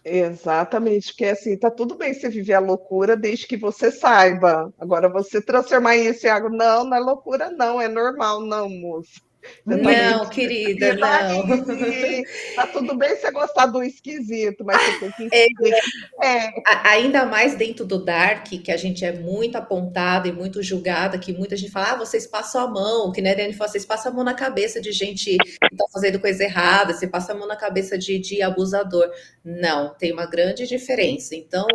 Exatamente, porque assim, tá tudo bem você viver a loucura desde que você saiba. Agora, você transformar isso em algo, não, não é loucura, não, é normal, não, moço. Você tá meio Não, querida, não. distraído. Tá tudo bem você gostar do esquisito, mas você tem que entender que Ainda mais dentro do Dark, que a gente é muito apontada e muito julgada, que muita gente fala, vocês passam a mão, que né, a Dani fala, vocês passam a mão na cabeça de gente que tá fazendo coisa errada, você passa a mão na cabeça de abusador. Não, tem uma grande diferença. Então,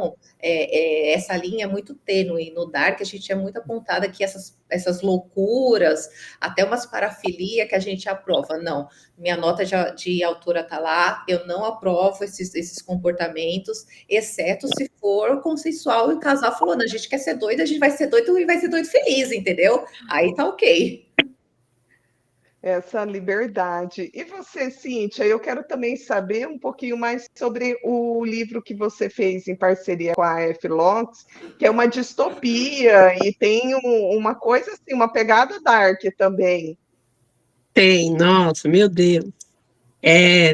essa linha é muito tênue. No Dark, a gente é muito apontada que essas loucuras, até umas parafilia que a gente aprova. Não, minha nota de autora tá lá, eu não aprovo esses comportamentos, exceto se for consensual e o casal falando, a gente quer ser doido, a gente vai ser doido e vai ser doido feliz, entendeu? Aí tá ok. essa liberdade. E você, Cíntia, eu quero também saber um pouquinho mais sobre o livro que você fez em parceria com a F. Lotz, que é uma distopia e tem uma coisa assim, uma pegada dark também. Tem, nossa, meu Deus. É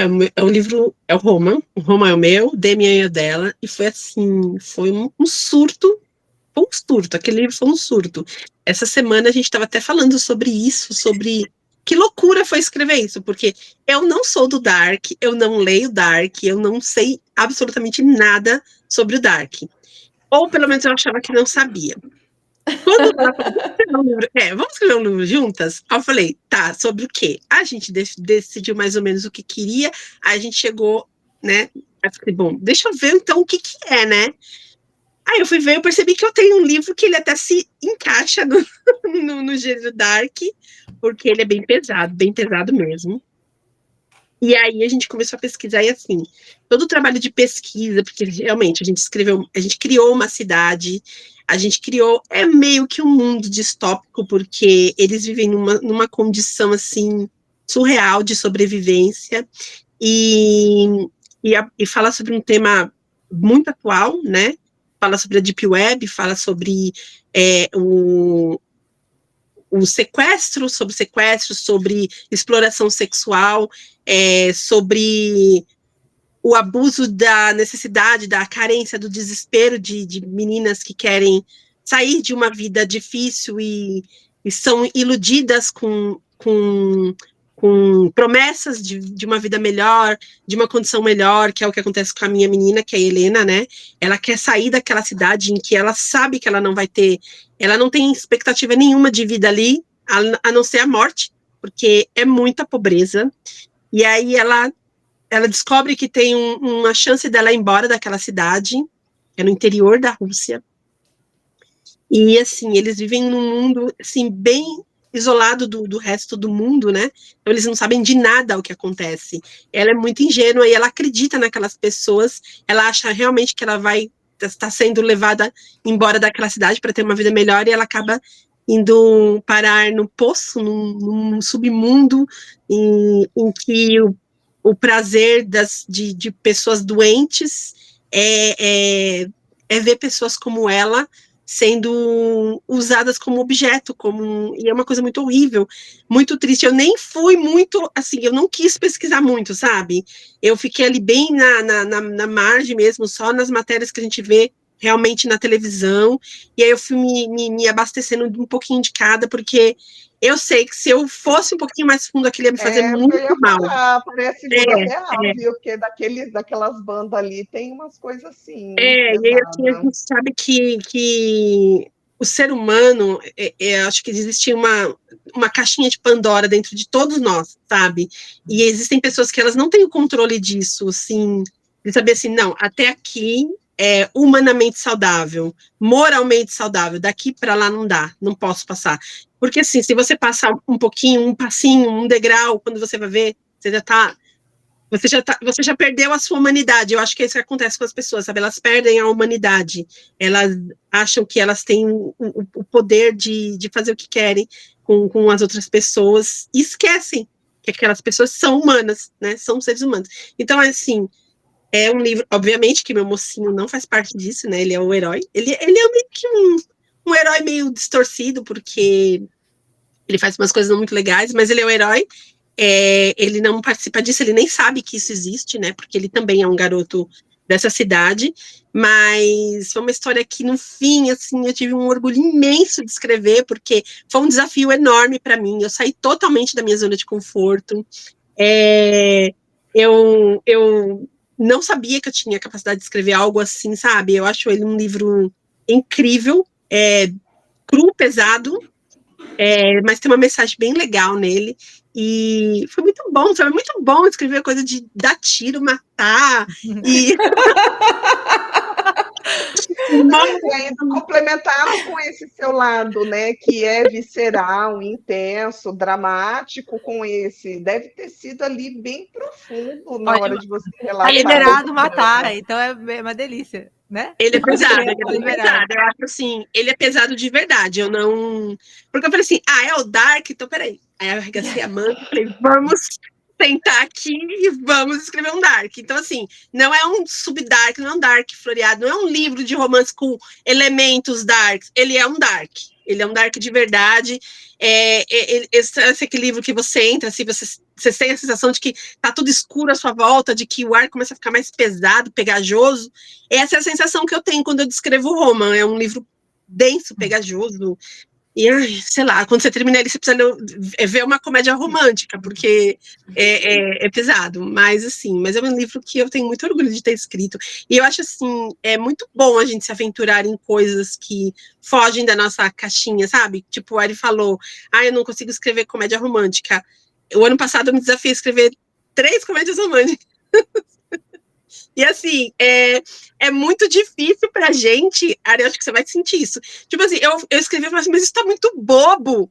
um livro, é o Roma é o meu, Demian é o dela, e foi assim, foi um surto, aquele livro foi um surto. Essa semana a gente estava até falando sobre isso, sobre que loucura foi escrever isso, porque eu não sou do Dark, eu não leio Dark, eu não sei absolutamente nada sobre o Dark. Ou pelo menos eu achava que não sabia. Quando ela falou, vamos escrever um livro juntas? Aí eu falei, tá, sobre o quê? A gente decidiu mais ou menos o que queria, aí a gente chegou, né? Aí eu falei, bom, deixa eu ver então o que é, né? Aí eu fui ver, eu percebi que eu tenho um livro que ele até se encaixa no gênero dark, porque ele é bem pesado mesmo. E aí a gente começou a pesquisar, e assim, todo o trabalho de pesquisa, porque realmente a gente criou uma cidade, a gente criou, é meio que um mundo distópico, porque eles vivem numa condição, assim, surreal de sobrevivência, e, e fala sobre um tema muito atual, né? Fala sobre a Deep Web, fala sobre o o sequestro, sobre exploração sexual, sobre o abuso da necessidade, da carência, do desespero de meninas que querem sair de uma vida difícil e são iludidas com promessas de uma vida melhor, de uma condição melhor, que é o que acontece com a minha menina, que é a Helena, né? Ela quer sair daquela cidade em que ela sabe que ela não vai ter, ela não tem expectativa nenhuma de vida ali, a não ser a morte, porque é muita pobreza. E aí ela descobre que tem uma chance dela ir embora daquela cidade, é no interior da Rússia. E, assim, eles vivem num mundo, assim, bem isolado do resto do mundo, né? Então, eles não sabem de nada o que acontece. Ela é muito ingênua e ela acredita naquelas pessoas, ela acha realmente que ela vai estar sendo levada embora daquela cidade para ter uma vida melhor, e ela acaba indo parar no poço, num submundo em que o prazer de pessoas doentes é ver pessoas como ela sendo usadas como objeto, e é uma coisa muito horrível, muito triste. Eu nem fui muito, assim, eu não quis pesquisar muito, sabe? Eu fiquei ali bem na margem mesmo, só nas matérias que a gente vê realmente na televisão, e aí eu fui me abastecendo um pouquinho de cada, porque eu sei que se eu fosse um pouquinho mais fundo, aquilo ia me fazer muito mal. Parece real, viu? Porque daquelas bandas ali tem umas coisas assim. E aí, assim, a gente sabe que o ser humano, acho que existe uma caixinha de Pandora dentro de todos nós, sabe? E existem pessoas que elas não têm o controle disso, assim, de saber assim, não, até aqui é humanamente saudável, moralmente saudável, daqui para lá não dá, não posso passar. Porque, assim, se você passar um pouquinho, um passinho, um degrau, quando você vai ver, você já perdeu a sua humanidade. Eu acho que é isso que acontece com as pessoas, sabe? Elas perdem a humanidade. Elas acham que elas têm o poder de fazer o que querem com as outras pessoas e esquecem que aquelas pessoas são humanas, né? São seres humanos. Então, assim, é um livro, obviamente que meu mocinho não faz parte disso, né? Ele é o herói. Ele é meio que um herói meio distorcido, porque ele faz umas coisas não muito legais, mas ele é o herói. Ele não participa disso, ele nem sabe que isso existe, né? Porque ele também é um garoto dessa cidade, mas foi uma história que, no fim, assim, eu tive um orgulho imenso de escrever, porque foi um desafio enorme para mim. Eu saí totalmente da minha zona de conforto. Eu não sabia que eu tinha capacidade de escrever algo assim, sabe? Eu acho ele um livro incrível, cru, pesado, mas tem uma mensagem bem legal nele. E foi muito bom, sabe? Muito bom escrever coisa de dar tiro, matar e ainda complementado com esse seu lado, né, que é visceral, intenso, dramático, com esse, deve ter sido ali bem profundo na hora de você relatar. Tá liberado matar, então é uma delícia, né? Ele é pesado, eu acho assim, ele é pesado de verdade, eu não... Porque eu falei assim, é o Dark, então peraí. Aí eu arregacei a manga e falei, vamos sentar aqui e vamos escrever um Dark. Então, assim, não é um sub-Dark, não é um Dark floreado, não é um livro de romance com elementos Darks, ele é um Dark. Ele é um Dark de verdade. Esse é aquele livro que você entra, assim, você tem a sensação de que tá tudo escuro à sua volta, de que o ar começa a ficar mais pesado, pegajoso. Essa é a sensação que eu tenho quando eu descrevo o Roman. É um livro denso, pegajoso. E, sei lá, quando você termina ele, você precisa ver uma comédia romântica, porque é pesado. Mas, assim, mas é um livro que eu tenho muito orgulho de ter escrito. E eu acho, assim, é muito bom a gente se aventurar em coisas que fogem da nossa caixinha, sabe? Tipo, o Ari falou, eu não consigo escrever comédia romântica. O ano passado eu me desafiei a escrever 3 comédias românticas. E, assim, é muito difícil pra gente, Ari, acho que você vai sentir isso. Tipo assim, eu escrevi e falei assim, mas isso tá muito bobo.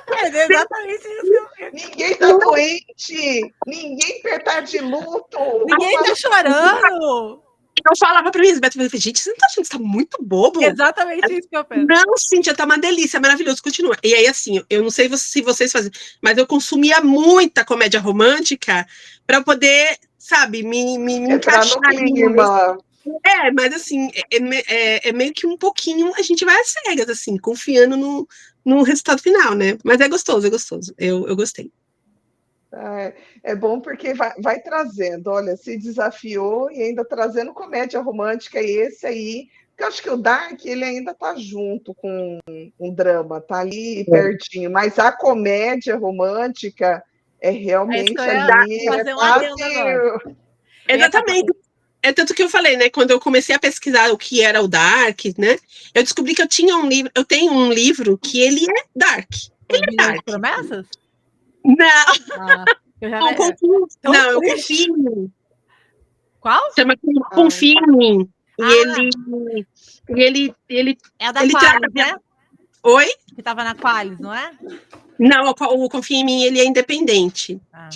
É exatamente isso. Ninguém tá doente, ninguém tá de luto. Ninguém tá chorando. Eu falava pra mim, Beto, gente, você não tá achando que isso tá muito bobo? Exatamente isso que eu penso. Não, Cíntia, tá uma delícia, maravilhoso, continua. E aí, assim, eu não sei se vocês fazem, mas eu consumia muita comédia romântica pra poder, sabe, me encaixar no clima. Mas assim, é meio que um pouquinho, a gente vai às cegas, assim, confiando no resultado final, né? Mas é gostoso, é gostoso. Eu gostei. É bom porque vai trazendo, olha, se desafiou e ainda trazendo comédia romântica, e esse aí, porque eu acho que o Dark, ele ainda tá junto com um drama, tá ali pertinho, mas a comédia romântica é É isso que eu realmente ia ali, é fazer um quase... adendo agora. Exatamente. É tanto que eu falei, né? Quando eu comecei a pesquisar o que era o Dark, né? Eu descobri que eu tenho um livro que ele é Dark. Foi Ele é Milhões de Dark. Promessas? Não, Ah, eu já não, tão não, eu triste. confio em mim. Qual? Chama Confia em Mim. E Ah, ele é a da traz. Qualis, né? Oi? Que tava na Qualis, não é? Não, o Confia em Mim, ele é independente. Ah.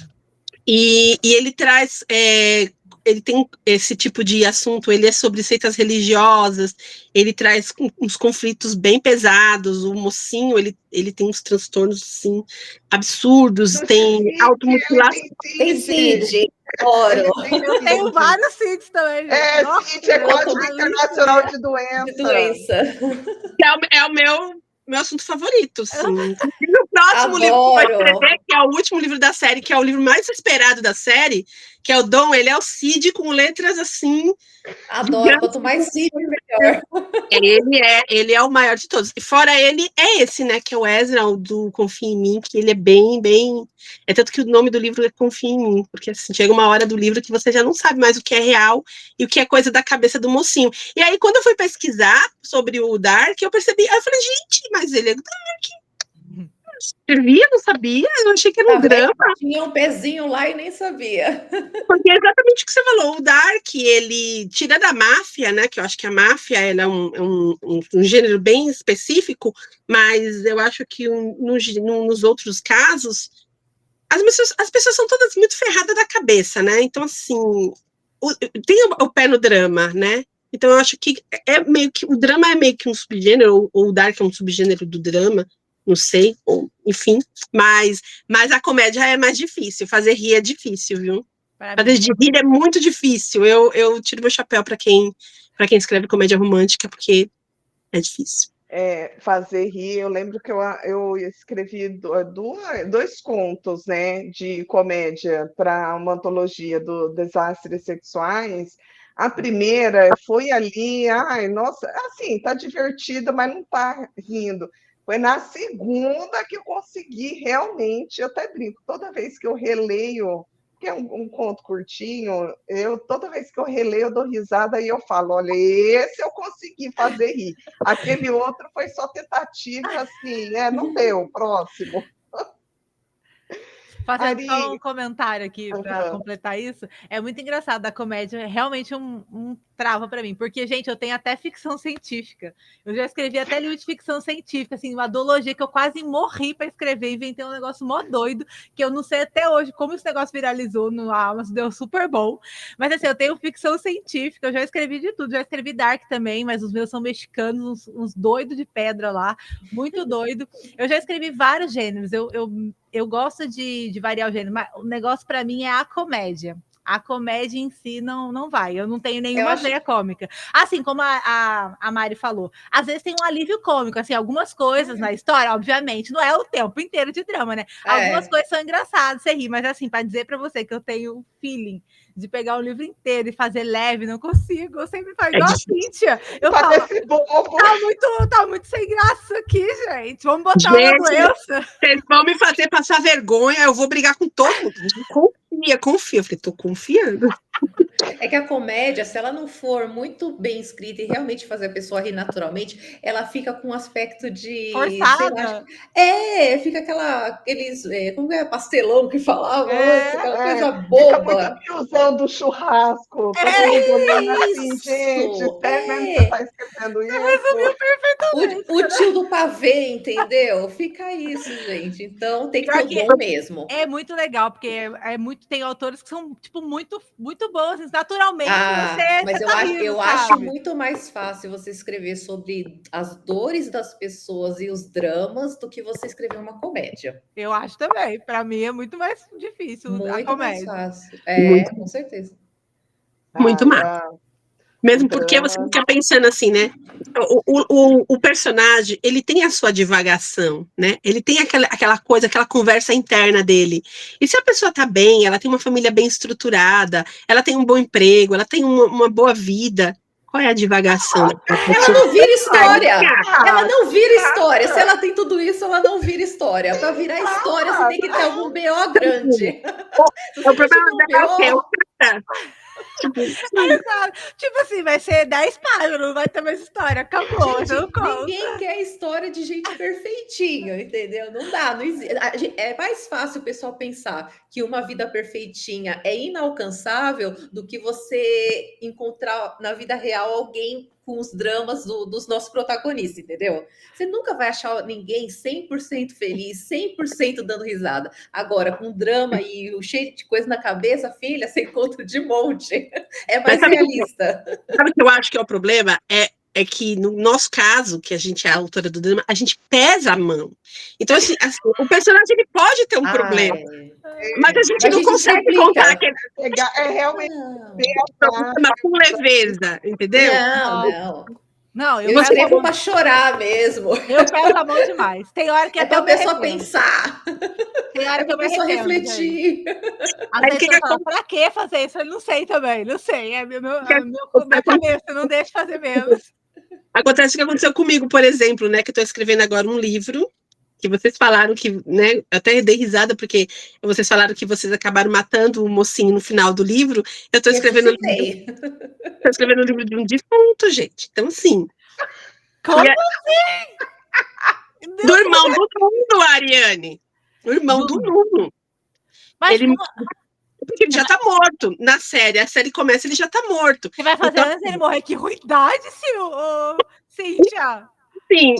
E ele traz, ele tem esse tipo de assunto, ele é sobre seitas religiosas, ele traz uns conflitos bem pesados, o mocinho, ele tem uns transtornos, assim, absurdos, Do tem Cid, ele automutilação. Tem tem Cid, Cid, adoro. ele tem Eu tenho Cid. vários sítios também, gente. Nossa, Cid é Eu Código tô Internacional de de Doença. doença. É o meu assunto favorito, assim. E o próximo livro que eu vou Adoro. escrever, que é o último livro da série, que é o livro mais esperado da série, que é o Dom, ele é o Cid com letras, assim, Adoro. gigantes. Quanto mais Cid, melhor. Ele é o maior de todos. E fora ele, é esse, né? Que é o Ezra, o do Confia em Mim, que ele é bem, bem. É tanto que o nome do livro é Confia em Mim, porque assim, chega uma hora do livro que você já não sabe mais o que é real e o que é coisa da cabeça do mocinho. E aí, quando eu fui pesquisar sobre o Dark, eu percebi, aí eu falei, gente, mas ele é escrevia, não sabia, eu achei que era um Tá vendo? drama. Tinha um pezinho lá e nem sabia. Porque é exatamente o que você falou, o Dark, ele tira da máfia, né? Que eu acho que a máfia ela é um gênero bem específico, mas eu acho que nos outros casos, as pessoas são todas muito ferradas da cabeça, né? Então, assim, tem o pé no drama, né? Então, eu acho que é meio que o drama é meio que um subgênero, ou o Dark é um subgênero do drama, não sei, ou, enfim, mas a comédia é mais difícil, fazer rir é difícil, viu? Fazer de rir é muito difícil. Eu tiro meu chapéu para quem escreve comédia romântica, porque é difícil. Fazer rir, eu lembro que eu escrevi dois contos, né, de comédia para uma antologia do Desastres Sexuais. A primeira foi ali, ai, nossa, assim, tá divertida, mas não tá rindo. Foi na segunda que eu consegui realmente, eu até brinco, toda vez que eu releio, que é um conto curtinho, toda vez que eu releio, eu dou risada e eu falo, olha, esse eu consegui fazer rir. Aquele outro foi só tentativa, assim, não deu, próximo. Fazendo Ari, só um comentário aqui para completar isso, é muito engraçado, a comédia é realmente um trava para mim, porque, gente, eu tenho até ficção científica. Eu já escrevi até livro de ficção científica, assim, uma duologia que eu quase morri para escrever, inventei um negócio mó doido, que eu não sei até hoje como esse negócio viralizou no Amazon, deu super bom. Mas, assim, eu tenho ficção científica, eu já escrevi de tudo, já escrevi Dark também, mas os meus são mexicanos, uns doidos de pedra lá, muito doido. Eu já escrevi vários gêneros, eu gosto de variar o gênero, mas o negócio para mim é a comédia. A comédia em si não vai. Eu não tenho nenhuma veia cômica. Assim como a Mari falou, às vezes tem um alívio cômico, assim, algumas coisas na história, obviamente, não é o tempo inteiro de drama, né? Algumas coisas são engraçadas, você ri, mas assim, para dizer para você que eu tenho feeling de pegar o livro inteiro e fazer leve, não consigo. Eu sempre falo igual a Cíntia. Eu falo, tá muito sem graça isso aqui, gente. Vamos botar uma doença. Vocês vão me fazer passar vergonha, eu vou brigar com todo mundo. Confia. Eu falei, tô confiando. É que a comédia, se ela não for muito bem escrita e realmente fazer a pessoa rir naturalmente, ela fica com um aspecto de... forçada. Fica aqueles... como é? Pastelão que falava antes, aquela coisa boba. Fica muito tiozão do churrasco. Todo mundo olhando assim, gente, sério mesmo que você tá escrevendo isso? Resumiu perfeitamente. O tio do pavê, entendeu? Fica isso, gente. Então tem que ter o bom mesmo. É muito legal, porque tem autores que são, tipo, muito, muito bons. Naturalmente, mas eu acho muito mais fácil você escrever sobre as dores das pessoas e os dramas do que você escrever uma comédia. Eu acho também. Para mim é muito mais difícil a comédia. Mais fácil. Com certeza. Muito mais. Mesmo porque você fica pensando assim, né? O personagem, ele tem a sua divagação, né? Ele tem aquela coisa, aquela conversa interna dele. E se a pessoa tá bem, ela tem uma família bem estruturada, ela tem um bom emprego, ela tem uma boa vida, qual é a divagação? Ela não vira história. Ela não vira história. Se ela tem tudo isso, ela não vira história. Para virar história, você tem que ter algum BO grande. O problema dela é o quê? O cara. Tipo assim, vai ser 10 páginas, não vai ter mais história. Acabou. Ninguém quer história de gente perfeitinha, entendeu? Não dá, não existe. É mais fácil o pessoal pensar que uma vida perfeitinha é inalcançável do que você encontrar na vida real alguém com os dramas dos nossos protagonistas, entendeu? Você nunca vai achar ninguém 100% feliz, 100% dando risada. Agora, com drama e cheio de coisa na cabeça, filha, você encontra de monte. É mais realista. Sabe o que eu acho que é o problema? É que, no nosso caso, que a gente é a autora do drama, a gente pesa a mão. Então, assim, o personagem ele pode ter um problema, mas a gente não consegue contar aquele é realmente problema com leveza, entendeu? Não, eu escrevo para chorar mesmo. Eu peso a mão demais. Tem hora que até a pessoa pensar. Tem hora que a pessoa refletir. Pra que fazer isso? Eu não sei também, não sei. É minha cabeça, não deixa fazer menos. Acontece o que aconteceu comigo, por exemplo, né? Que eu estou escrevendo agora um livro, que vocês falaram que, né? Eu até dei risada, porque vocês falaram que vocês acabaram matando o mocinho no final do livro. Eu estou escrevendo um livro de um defunto, gente. Então, sim. Como assim? Do irmão do Nuno, Ariane. O irmão do Nuno. Mas porque ele já tá morto. Na série, a série começa, ele já tá morto. Você vai fazer antes dele morrer? Que ruindade, Cíntia. Sim.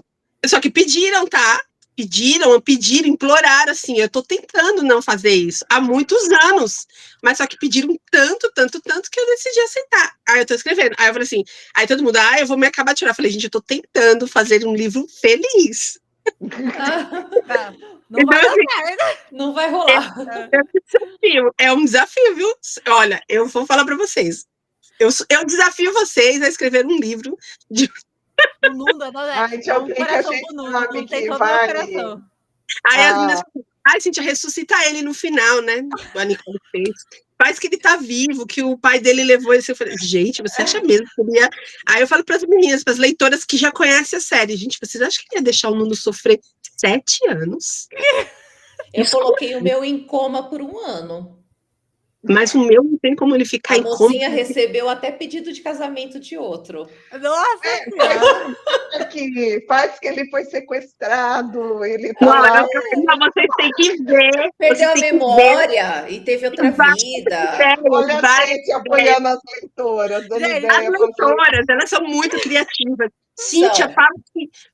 Só que pediram, tá? Pediram, imploraram, assim. Eu tô tentando não fazer isso há muitos anos. Mas só que pediram tanto que eu decidi aceitar. Aí eu tô escrevendo. Aí eu falei assim, aí todo mundo, eu vou me acabar de tirar. Eu falei, gente, eu tô tentando fazer um livro feliz. Não vai dar certo. Não vai rolar. É um desafio, viu? Olha, eu vou falar para vocês. Eu desafio vocês a escrever um livro de... O Nuno, é um coração do Nuno, não tem todo o coração. Aí, Cíntia, ressuscita ele no final, né? A Nicole fez. Faz que ele tá vivo, que o pai dele levou ele. Eu falei, gente, você acha mesmo que ele ia... Aí eu falo para as meninas, para as leitoras que já conhecem a série, gente, vocês acham que ia deixar o Nuno sofrer 7 anos? Eu coloquei o meu em coma por 1 ano. Mas o meu não tem como ele ficar em coma. A mocinha recebeu até pedido de casamento de outro. Nossa! Que faz que ele foi sequestrado, ele tá lá. Não, vocês têm que ver. Perdeu a memória e teve outra vida. Olha a gente apoiando as leitoras. As leitoras, elas são muito criativas. Cíntia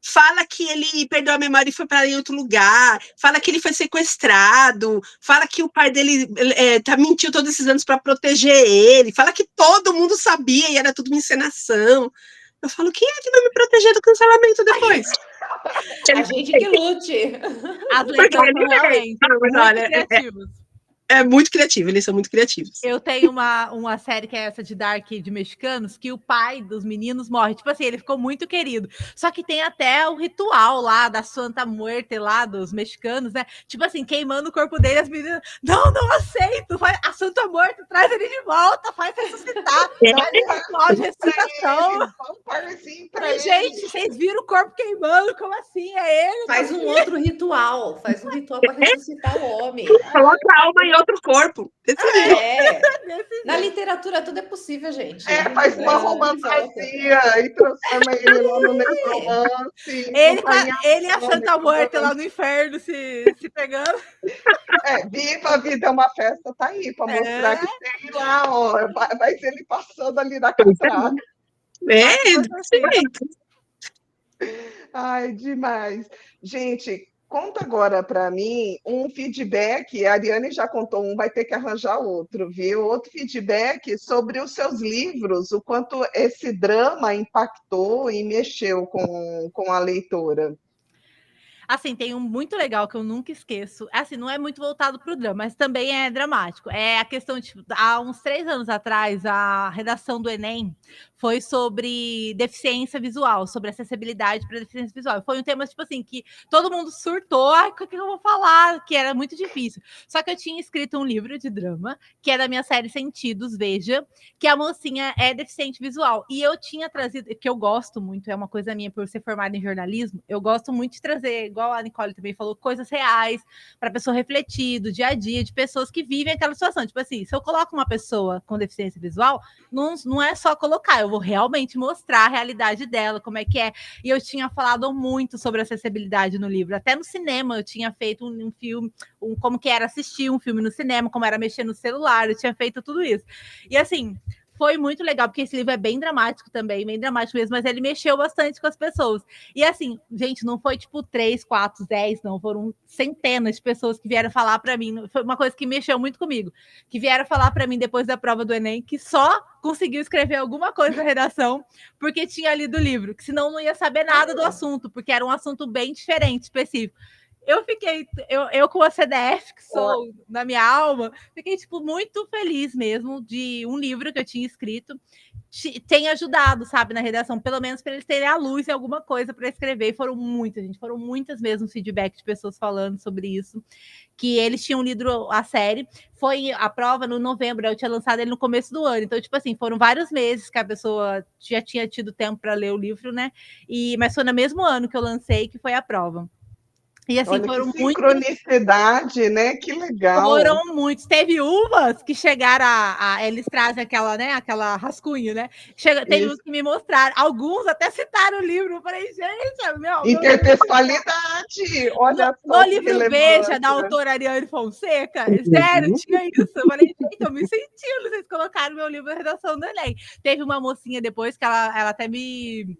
fala que ele perdeu a memória e foi para outro lugar, fala que ele foi sequestrado, fala que o pai dele mentiu todos esses anos para proteger ele, fala que todo mundo sabia e era tudo uma encenação. Eu falo, quem é que vai me proteger do cancelamento depois? A gente que lute. As leitoras realmente muito criativos. É muito criativo, eles são muito criativos. Eu tenho uma série que é essa de Dark de mexicanos, que o pai dos meninos morre. Tipo assim, ele ficou muito querido. Só que tem até o ritual lá da Santa Muerte lá dos mexicanos, né? Tipo assim, queimando o corpo dele, as meninas, não aceito, a Santa Muerte, traz ele de volta, faz ressuscitar, faz ritual de ressuscitação. Gente, vocês viram o corpo queimando, como assim? É ele? Faz um outro ritual, para ressuscitar o homem. Coloca a alma em outro corpo. Na literatura tudo é possível, gente. Faz uma romanceia e transforma ele lá no necromance. Ele e a Santa Muerte lá no inferno se pegando. Viva a vida é uma festa, tá aí, para mostrar que tem lá, ó. Vai ser ele passando ali na catraca. Ai, demais. Gente, conta agora para mim um feedback. A Ariane já contou um, vai ter que arranjar outro, viu? Outro feedback sobre os seus livros, o quanto esse drama impactou e mexeu com a leitora. Assim, tem um muito legal que eu nunca esqueço. Assim, não é muito voltado para o drama, mas também é dramático. É a questão de, há uns 3 anos atrás, a redação do Enem foi sobre deficiência visual, sobre acessibilidade para deficiência visual. Foi um tema, tipo assim, que todo mundo surtou. Ai, o que eu vou falar? Que era muito difícil. Só que eu tinha escrito um livro de drama, que é da minha série Sentidos, Veja, que a mocinha é deficiente visual. E eu tinha trazido, que eu gosto muito, é uma coisa minha por ser formada em jornalismo, eu gosto muito de trazer, igual a Nicole também falou, coisas reais para a pessoa refletir do dia a dia, de pessoas que vivem aquela situação. Tipo assim, se eu coloco uma pessoa com deficiência visual, não é só colocar, eu vou realmente mostrar a realidade dela, como é que é. E eu tinha falado muito sobre acessibilidade no livro, até no cinema eu tinha feito um filme, como que era assistir um filme no cinema, como era mexer no celular, eu tinha feito tudo isso. E assim, foi muito legal, porque esse livro é bem dramático também, bem dramático mesmo, mas ele mexeu bastante com as pessoas. E assim, gente, não foi tipo 3, 4, 10, não, foram centenas de pessoas que vieram falar para mim, foi uma coisa que mexeu muito comigo, que vieram falar para mim depois da prova do Enem, que só conseguiu escrever alguma coisa na redação porque tinha lido o livro, que senão não ia saber nada do assunto, porque era um assunto bem diferente, específico. Eu fiquei, eu com a CDF, que sou na minha alma, fiquei, tipo, muito feliz mesmo de um livro que eu tinha escrito tem ajudado, sabe, na redação, pelo menos para eles terem a luz em alguma coisa para escrever. E foram muitas, gente, foram muitas mesmo feedback de pessoas falando sobre isso, que eles tinham lido a série. Foi a prova no novembro, eu tinha lançado ele no começo do ano, então, tipo assim, foram vários meses que a pessoa já tinha tido tempo para ler o livro, né? Mas foi no mesmo ano que eu lancei que foi a prova. E assim, olha que sincronicidade, né? Que legal. Foram muitos. Teve umas que chegaram eles trazem aquela, né? Aquela rascunho, né? Teve uns que me mostraram. Alguns até citaram o livro. Eu falei, gente, meu. Intertextualidade! Olha só. No livro Veja, da autora Ariane Fonseca, sério, tinha isso. Eu falei, gente, eu me senti, vocês colocaram meu livro na redação do Enem. Teve uma mocinha depois que ela até me.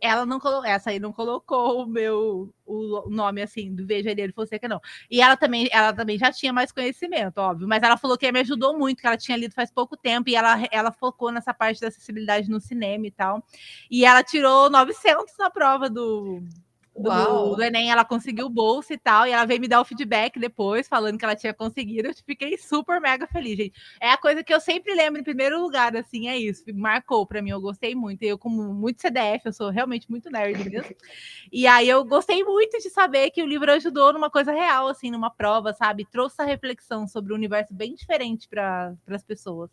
Ela não colocou, essa aí não colocou o nome assim do Veja Ariane Fonseca, não. E ela também já tinha mais conhecimento, óbvio, mas ela falou que me ajudou muito, que ela tinha lido faz pouco tempo e ela focou nessa parte da acessibilidade no cinema e tal. E ela tirou 900 na prova do Enem, ela conseguiu bolsa e tal, e ela veio me dar o feedback depois, falando que ela tinha conseguido. Eu fiquei super mega feliz, gente. É a coisa que eu sempre lembro em primeiro lugar, assim, é isso. Marcou pra mim, eu gostei muito. Eu, como muito CDF, eu sou realmente muito nerd mesmo. E aí eu gostei muito de saber que o livro ajudou numa coisa real, assim, numa prova, sabe? Trouxe essa reflexão sobre um universo bem diferente para as pessoas.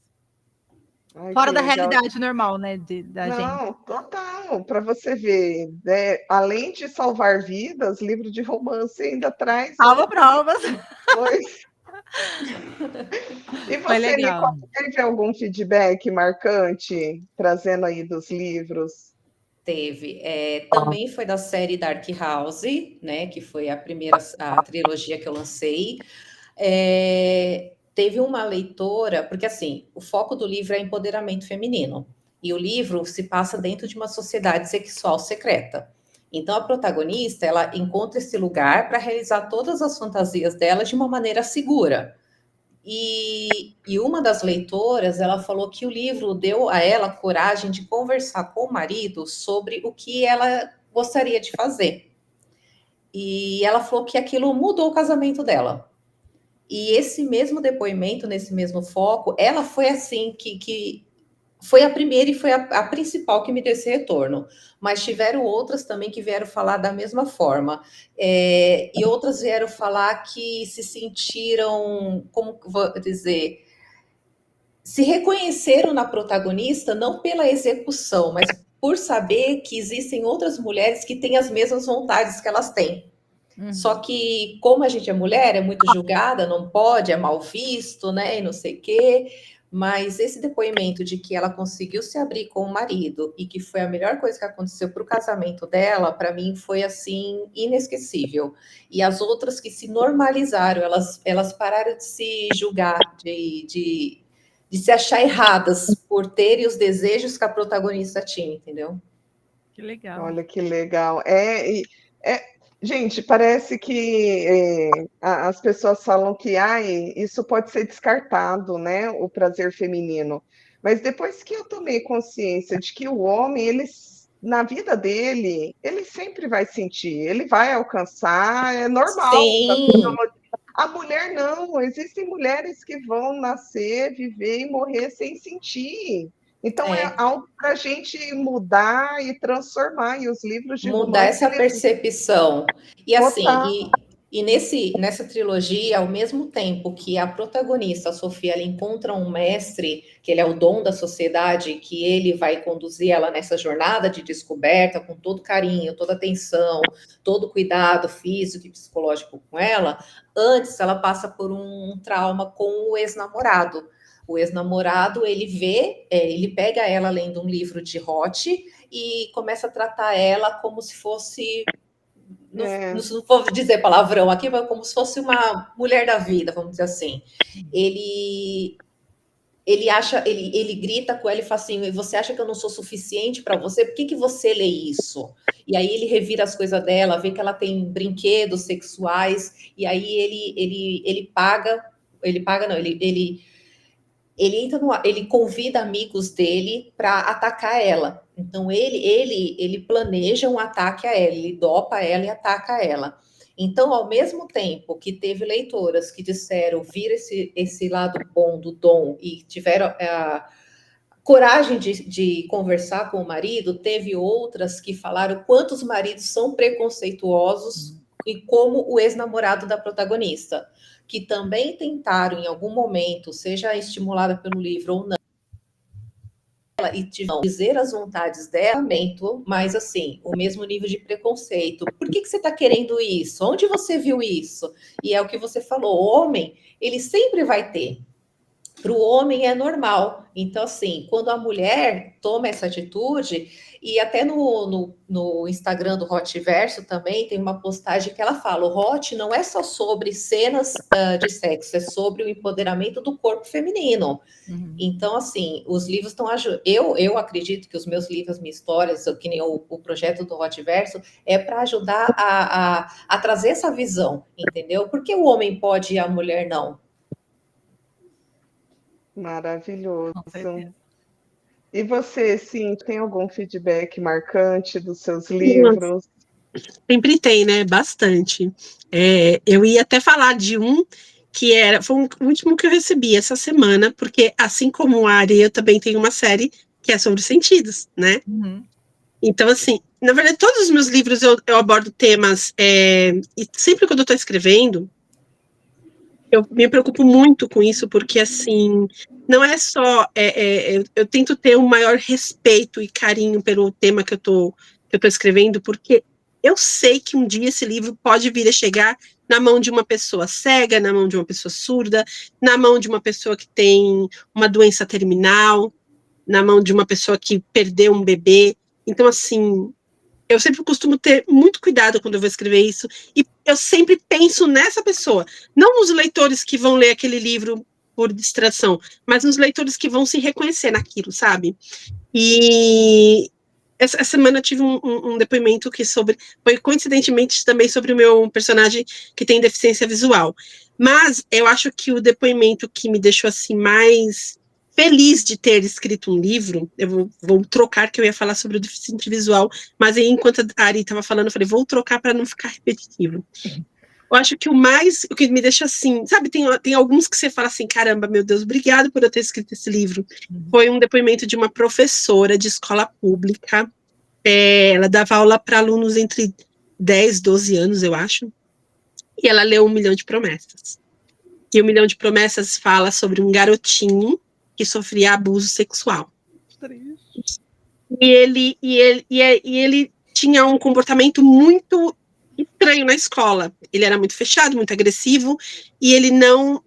Ai, fora da realidade normal, né, da gente. Não, total, para você ver, né? Além de salvar vidas, livro de romance ainda traz salva provas. E você, Nicole, teve algum feedback marcante trazendo aí dos livros? Teve. Também foi da série Dark House, né? Que foi a trilogia que eu lancei. Teve uma leitora, porque assim, o foco do livro é empoderamento feminino. E o livro se passa dentro de uma sociedade sexual secreta. Então, a protagonista, ela encontra esse lugar para realizar todas as fantasias dela de uma maneira segura. E uma das leitoras, ela falou que o livro deu a ela coragem de conversar com o marido sobre o que ela gostaria de fazer. E ela falou que aquilo mudou o casamento dela. E esse mesmo depoimento, nesse mesmo foco, ela foi assim que foi a primeira e foi a principal que me deu esse retorno. Mas tiveram outras também que vieram falar da mesma forma. E outras vieram falar que se sentiram, como vou dizer, se reconheceram na protagonista, não pela execução, mas por saber que existem outras mulheres que têm as mesmas vontades que elas têm. Só que, como a gente é mulher, é muito julgada, não pode, é mal visto, né? E não sei o quê. Mas esse depoimento de que ela conseguiu se abrir com o marido e que foi a melhor coisa que aconteceu para o casamento dela, para mim foi assim inesquecível. E as outras que se normalizaram, elas pararam de se julgar, de se achar erradas por terem os desejos que a protagonista tinha, entendeu? Que legal. Olha que legal. Gente, parece que as pessoas falam que isso pode ser descartado, né? O prazer feminino. Mas depois que eu tomei consciência de que o homem, ele na vida dele, ele sempre vai sentir, ele vai alcançar, é normal. Sim, A mulher não, existem mulheres que vão nascer, viver e morrer sem sentir. Então é é. algo para a gente mudar e transformar. E os livros de Mudar romance, essa percepção. E assim, total, nessa trilogia, ao mesmo tempo que a protagonista, a Sofia, ela encontra um mestre, que ele é o dom da sociedade, que ele vai conduzir ela nessa jornada de descoberta, com todo carinho, toda atenção, todo cuidado físico e psicológico com ela, antes ela passa por um trauma com o ex-namorado. O ex-namorado, ele pega ela lendo um livro de Roth e começa a tratar ela como se fosse, não vou dizer palavrão aqui, mas como se fosse uma mulher da vida, vamos dizer assim. Ele grita com ela e fala assim: você acha que eu não sou suficiente para você? Por que você lê isso? E aí ele revira as coisas dela, vê que ela tem brinquedos sexuais, e aí ele convida amigos dele para atacar ela. Então ele planeja um ataque a ela, ele dopa ela e ataca ela. Então, ao mesmo tempo que teve leitoras que disseram vir esse lado bom do Dom e tiveram a coragem de conversar com o marido, teve outras que falaram quantos maridos são preconceituosos e como o ex-namorado da protagonista, que também tentaram em algum momento, seja estimulada pelo livro ou não, e dizer as vontades dela, mas assim, o mesmo nível de preconceito. Por que você está querendo isso? Onde você viu isso? E é o que você falou, o homem, ele sempre vai ter. Para o homem é normal. Então, assim, quando a mulher toma essa atitude, e até no Instagram do Hotverso também tem uma postagem que ela fala: o Hot não é só sobre cenas de sexo, é sobre o empoderamento do corpo feminino. Uhum. Então, assim, os livros estão ajudando. Eu acredito que os meus livros, minhas histórias, que nem o projeto do Hotverso, é para ajudar a trazer essa visão, entendeu? Porque o homem pode e a mulher não. maravilhoso. Com certeza. E você, sim, tem algum feedback marcante dos seus livros? Sempre tem, né? Bastante. Eu ia até falar de um que foi o último que eu recebi essa semana, porque assim como a Ari, eu também tenho uma série que é sobre sentidos, né? Uhum. Então, assim, na verdade, todos os meus livros eu abordo temas, e sempre quando eu estou escrevendo, eu me preocupo muito com isso, porque, assim, não é só. Eu tento ter um maior respeito e carinho pelo tema que eu tô escrevendo, porque eu sei que um dia esse livro pode vir a chegar na mão de uma pessoa cega, na mão de uma pessoa surda, na mão de uma pessoa que tem uma doença terminal, na mão de uma pessoa que perdeu um bebê. Então, assim, eu sempre costumo ter muito cuidado quando eu vou escrever isso, e eu sempre penso nessa pessoa, não nos leitores que vão ler aquele livro por distração, mas nos leitores que vão se reconhecer naquilo, sabe? E essa semana eu tive um depoimento foi coincidentemente também sobre o meu personagem que tem deficiência visual. Mas eu acho que o depoimento que me deixou assim mais feliz de ter escrito um livro, eu vou trocar, que eu ia falar sobre o deficiente visual, mas aí enquanto a Ari estava falando, eu falei, vou trocar para não ficar repetitivo. Eu acho que o que me deixa assim, sabe, tem alguns que você fala assim, caramba, meu Deus, obrigado por eu ter escrito esse livro. Foi um depoimento de uma professora de escola pública, ela dava aula para alunos entre 10, 12 anos, eu acho, e ela leu 1 Milhão de Promessas. E 1 Milhão de Promessas fala sobre um garotinho que sofria abuso sexual. E ele tinha um comportamento muito estranho na escola. Ele era muito fechado, muito agressivo, e ele não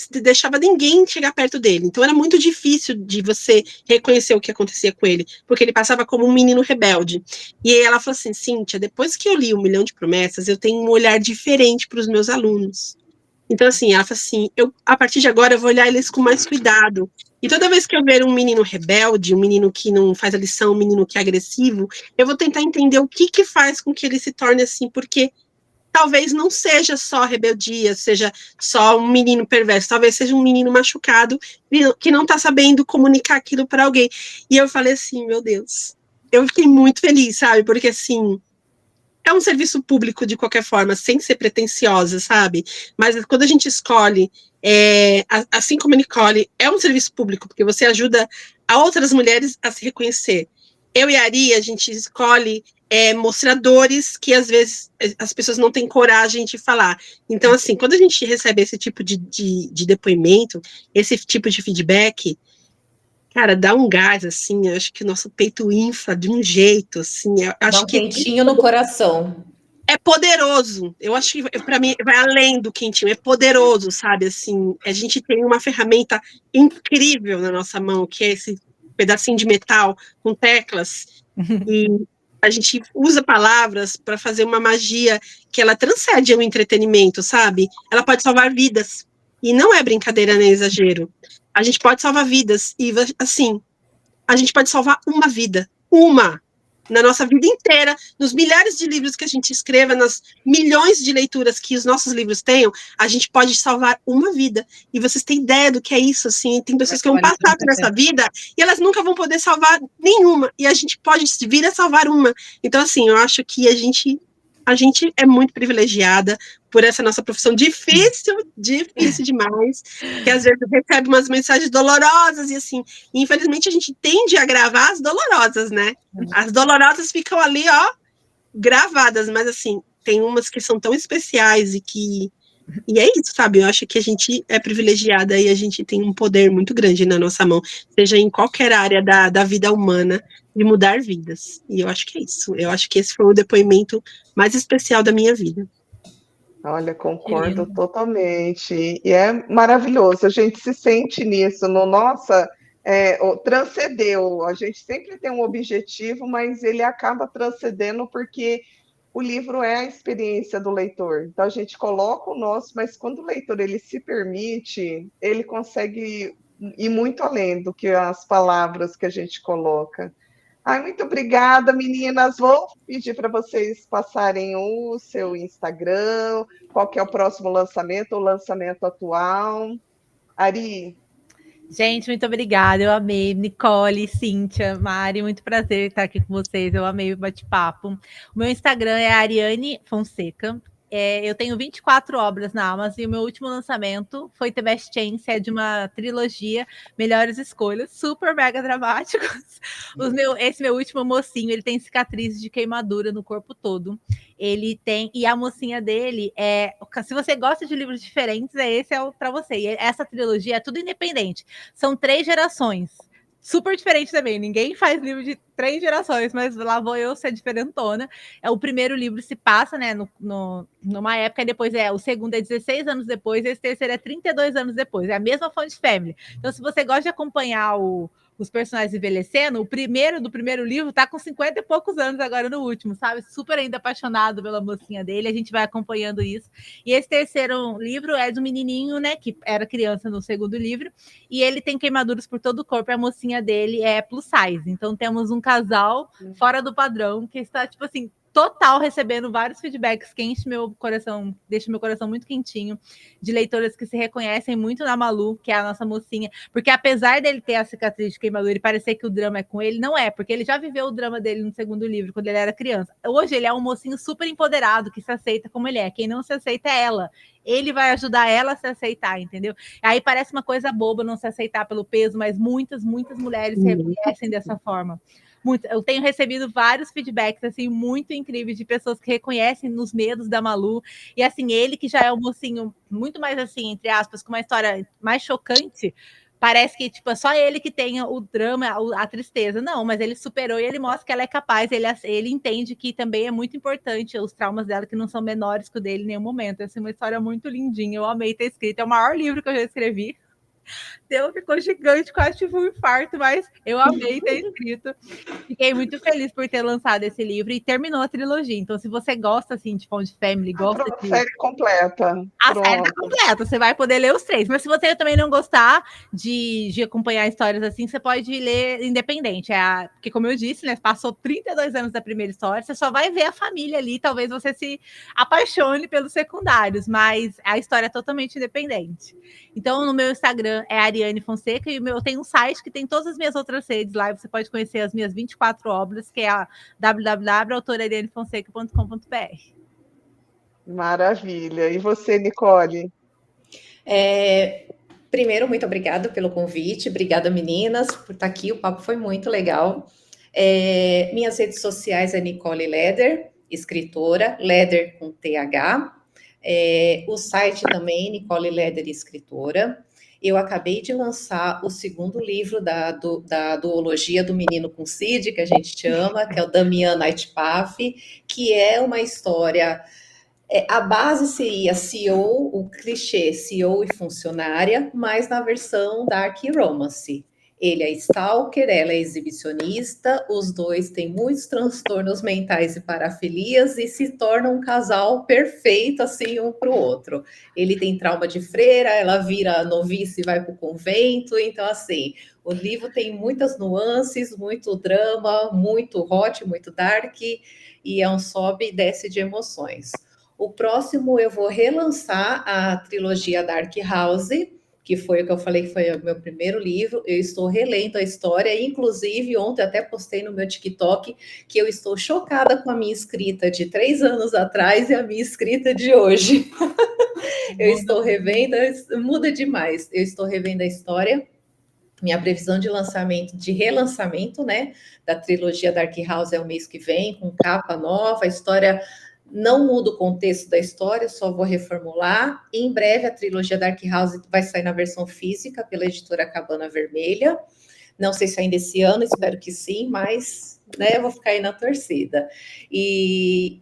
deixava ninguém chegar perto dele. Então era muito difícil de você reconhecer o que acontecia com ele, porque ele passava como um menino rebelde. E aí ela falou assim, Cíntia, depois que eu li 1 Milhão de Promessas, eu tenho um olhar diferente para os meus alunos. Então, assim, ela falou assim, a partir de agora eu vou olhar eles com mais cuidado. E toda vez que eu ver um menino rebelde, um menino que não faz a lição, um menino que é agressivo, eu vou tentar entender o que faz com que ele se torne assim, porque talvez não seja só rebeldia, seja só um menino perverso, talvez seja um menino machucado que não está sabendo comunicar aquilo para alguém. E eu falei assim, meu Deus, eu fiquei muito feliz, sabe? Porque, assim, é um serviço público de qualquer forma, sem ser pretensiosa, sabe? Mas quando a gente escolhe, assim como a Nicole, é um serviço público, porque você ajuda a outras mulheres a se reconhecer. Eu e a Ari, a gente escolhe mostradores que, às vezes, as pessoas não têm coragem de falar. Então, assim, quando a gente recebe esse tipo de depoimento, esse tipo de feedback, cara, dá um gás, assim, eu acho que o nosso peito infla de um jeito, assim, eu Dá acho um que quentinho no coração. é poderoso. Eu acho que, para mim, vai além do quentinho, é poderoso, sabe, assim, a gente tem uma ferramenta incrível na nossa mão, que é esse pedacinho de metal com teclas, e a gente usa palavras para fazer uma magia que ela transcende o entretenimento, sabe? Ela pode salvar vidas, e não é brincadeira nem exagero. A gente pode salvar vidas, e assim, a gente pode salvar uma vida, uma, na nossa vida inteira, nos milhares de livros que a gente escreva, nas milhões de leituras que os nossos livros tenham, a gente pode salvar uma vida. E vocês têm ideia do que é isso, assim? Tem pessoas que vão passar por essa vida e elas nunca vão poder salvar nenhuma, e a gente pode vir a salvar uma. Então, assim, eu acho que a gente é muito privilegiada por essa nossa profissão difícil demais, que às vezes recebe umas mensagens dolorosas e assim, infelizmente a gente tende a gravar as dolorosas, né? As dolorosas ficam ali, ó, gravadas, mas assim, tem umas que são tão especiais e é isso, sabe? Eu acho que a gente é privilegiada e a gente tem um poder muito grande na nossa mão, seja em qualquer área da vida humana, de mudar vidas. E eu acho que é isso. Eu acho que esse foi o depoimento mais especial da minha vida. Olha, concordo totalmente. E é maravilhoso, a gente se sente nisso, transcendeu. A gente sempre tem um objetivo, mas ele acaba transcendendo porque o livro é a experiência do leitor. Então a gente coloca o nosso, mas quando o leitor ele se permite, ele consegue ir muito além do que as palavras que a gente coloca. Ai, muito obrigada, meninas. Vou pedir para vocês passarem o seu Instagram, qual que é o próximo lançamento, o lançamento atual. Ari. Gente, muito obrigada, eu amei. Nicole, Cíntia, Mari, muito prazer estar aqui com vocês, eu amei o bate-papo. O meu Instagram é Ariane Fonseca. Eu tenho 24 obras na Amazon e o meu último lançamento foi The Best Chance, é de uma trilogia, Melhores Escolhas, super mega dramáticos. Esse meu último mocinho, ele tem cicatrizes de queimadura no corpo todo. Ele tem, e a mocinha dele se você gosta de livros diferentes, esse é para você. E essa trilogia é tudo independente. São 3 gerações. Super diferente também, ninguém faz livro de 3 gerações, mas lá vou eu ser diferentona. O primeiro livro se passa, né, numa época, e depois o segundo é 16 anos depois, e esse terceiro é 32 anos depois, é a mesma fonte family. Então, se você gosta de acompanhar os personagens envelhecendo, o primeiro do primeiro livro tá com 50 e poucos anos agora no último, sabe? Super ainda apaixonado pela mocinha dele, a gente vai acompanhando isso. E esse terceiro livro é do menininho, né, que era criança no segundo livro, e ele tem queimaduras por todo o corpo, e a mocinha dele é plus size. Então temos um casal fora do padrão, que está, tipo assim, total recebendo vários feedbacks que deixa meu coração muito quentinho, de leitoras que se reconhecem muito na Malu, que é a nossa mocinha, porque apesar dele ter a cicatriz de queimadura e parecer que o drama é com ele, não é, porque ele já viveu o drama dele no segundo livro, quando ele era criança. Hoje ele é um mocinho super empoderado, que se aceita como ele é. Quem não se aceita é ela. Ele vai ajudar ela a se aceitar, entendeu? Aí parece uma coisa boba não se aceitar pelo peso, mas muitas mulheres se reconhecem dessa forma. Eu tenho recebido vários feedbacks assim muito incríveis de pessoas que reconhecem nos medos da Malu, e assim, ele que já é um mocinho muito mais assim, entre aspas, com uma história mais chocante, parece que tipo, é só ele que tem o drama, a tristeza. Não, mas ele superou e ele mostra que ela é capaz, ele entende que também é muito importante os traumas dela, que não são menores que o dele em nenhum momento. É assim, uma história muito lindinha, eu amei ter escrito, é o maior livro que eu já escrevi. Ficou gigante, quase tive um infarto, mas eu amei ter escrito. Fiquei muito feliz por ter lançado esse livro e terminou a trilogia. Então, se você gosta assim de Found Family, gosta de série completa. A série tá completa, você vai poder ler os 3. Mas se você também não gostar de acompanhar histórias assim, você pode ler independente. Porque, como eu disse, né, passou 32 anos da primeira história, você só vai ver a família ali, talvez você se apaixone pelos secundários, mas a história é totalmente independente. Então, no meu Instagram Instagram é Ariane Fonseca, e eu tenho um site que tem todas as minhas outras redes lá, e você pode conhecer as minhas 24 obras, que é a www.autorarianefonseca.com.br. Maravilha. E você, Nicole? Primeiro, muito obrigada pelo convite, obrigada meninas por estar aqui, o papo foi muito legal. Minhas redes sociais é Nicole Leder, escritora, Leder com TH. O site também, Nicole Leder, escritora. Eu acabei de lançar o segundo livro da duologia do Menino com Cid, que a gente chama, que é o Damian Nightpath, que é uma história... a base seria CEO, o clichê CEO e funcionária, mas na versão Dark Romance. Ele é stalker, ela é exibicionista, os dois têm muitos transtornos mentais e parafilias e se tornam um casal perfeito, assim, um para o outro. Ele tem trauma de freira, ela vira novice e vai para o convento, então, assim, o livro tem muitas nuances, muito drama, muito hot, muito dark, e é um sobe e desce de emoções. O próximo eu vou relançar a trilogia Dark House, que foi o que eu falei que foi o meu primeiro livro. Eu estou relendo a história, inclusive ontem até postei no meu TikTok que eu estou chocada com a minha escrita de 3 anos atrás e a minha escrita de hoje. Eu estou revendo, muda demais. Eu estou revendo a história. Minha previsão de lançamento, de relançamento, né, da trilogia Dark House é o mês que vem, com capa nova, a história... Não muda o contexto da história, só vou reformular. E em breve a trilogia Dark House vai sair na versão física pela editora Cabana Vermelha. Não sei se ainda esse ano, espero que sim, mas né, eu vou ficar aí na torcida. E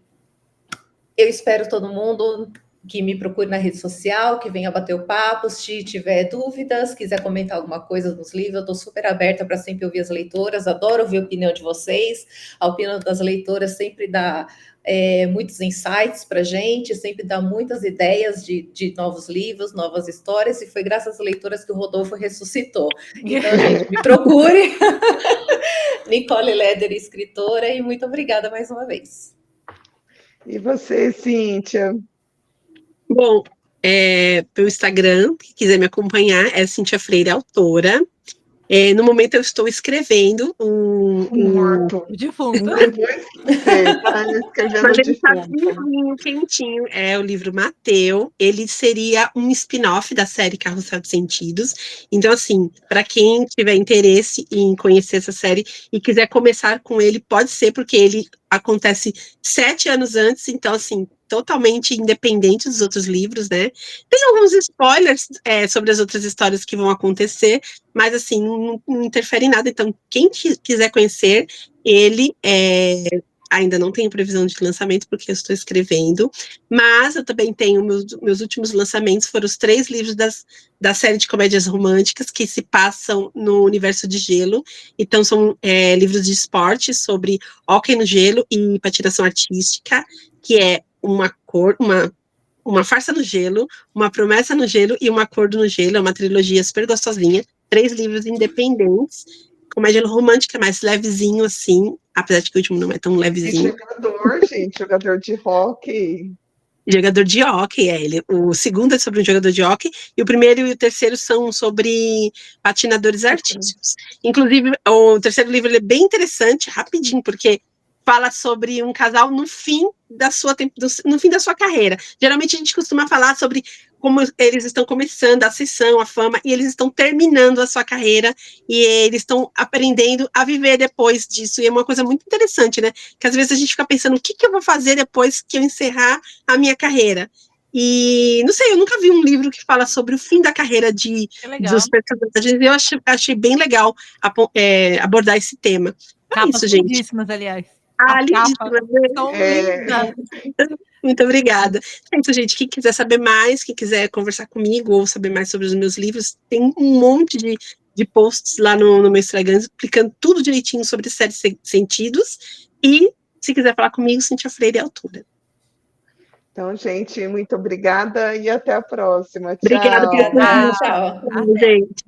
eu espero todo mundo que me procure na rede social, que venha bater o papo, se tiver dúvidas, quiser comentar alguma coisa nos livros, eu estou super aberta para sempre ouvir as leitoras, adoro ouvir a opinião de vocês, a opinião das leitoras sempre dá muitos insights para a gente, sempre dá muitas ideias de novos livros, novas histórias, e foi graças às leitoras que o Rodolfo ressuscitou. Então, gente, me procure. Nicole Leder, escritora, e muito obrigada mais uma vez. E você, Cíntia? Bom, pelo Instagram, quem quiser me acompanhar, é Cíntia Freire, autora. No momento eu estou escrevendo morto. O defunto. Depois você tá escrevendo mas o ele está defunto. quentinho, é o livro Mateu. Ele seria um spin-off da série Carrossel de Sentidos. Então, assim, para quem tiver interesse em conhecer essa série e quiser começar com ele, pode ser, porque ele acontece 7 anos antes, então, assim, totalmente independente dos outros livros, né? Tem alguns spoilers sobre as outras histórias que vão acontecer, mas, assim, não interfere em nada. Então, quem quiser conhecer, ele ainda não tenho previsão de lançamento, porque eu estou escrevendo, mas eu também tenho, meus últimos lançamentos foram os 3 livros da série de comédias românticas, que se passam no universo de gelo. Então, são livros de esporte sobre hóquei no gelo e patinação artística, que é uma farsa no gelo, uma promessa no gelo e um acordo no gelo. É uma trilogia super gostosinha, 3 livros independentes, comédia romântica mais levezinho, assim, apesar de que o último não é tão levezinho. Jogador de hóquei. Jogador de hóquei, ele. O segundo é sobre um jogador de hóquei, e o primeiro e o terceiro são sobre patinadores artísticos. Inclusive, o terceiro livro é bem interessante, rapidinho, porque fala sobre um casal no fim da sua carreira. Geralmente a gente costuma falar sobre como eles estão começando a ascensão, a fama, e eles estão terminando a sua carreira, e eles estão aprendendo a viver depois disso, e é uma coisa muito interessante, né? Que às vezes a gente fica pensando, o que eu vou fazer depois que eu encerrar a minha carreira? E, não sei, eu nunca vi um livro que fala sobre o fim da carreira dos personagens, e eu achei bem legal abordar esse tema. Capas lindíssimas, aliás. Lindíssimas, né? Muito obrigada. Então, gente, quem quiser saber mais, quem quiser conversar comigo ou saber mais sobre os meus livros, tem um monte de posts lá no meu Instagram explicando tudo direitinho sobre série Sentidos. E, se quiser falar comigo, Cíntia Freire, autora. Então, gente, muito obrigada e até a próxima. Obrigada tchau. pelo convite. Tchau. Gente.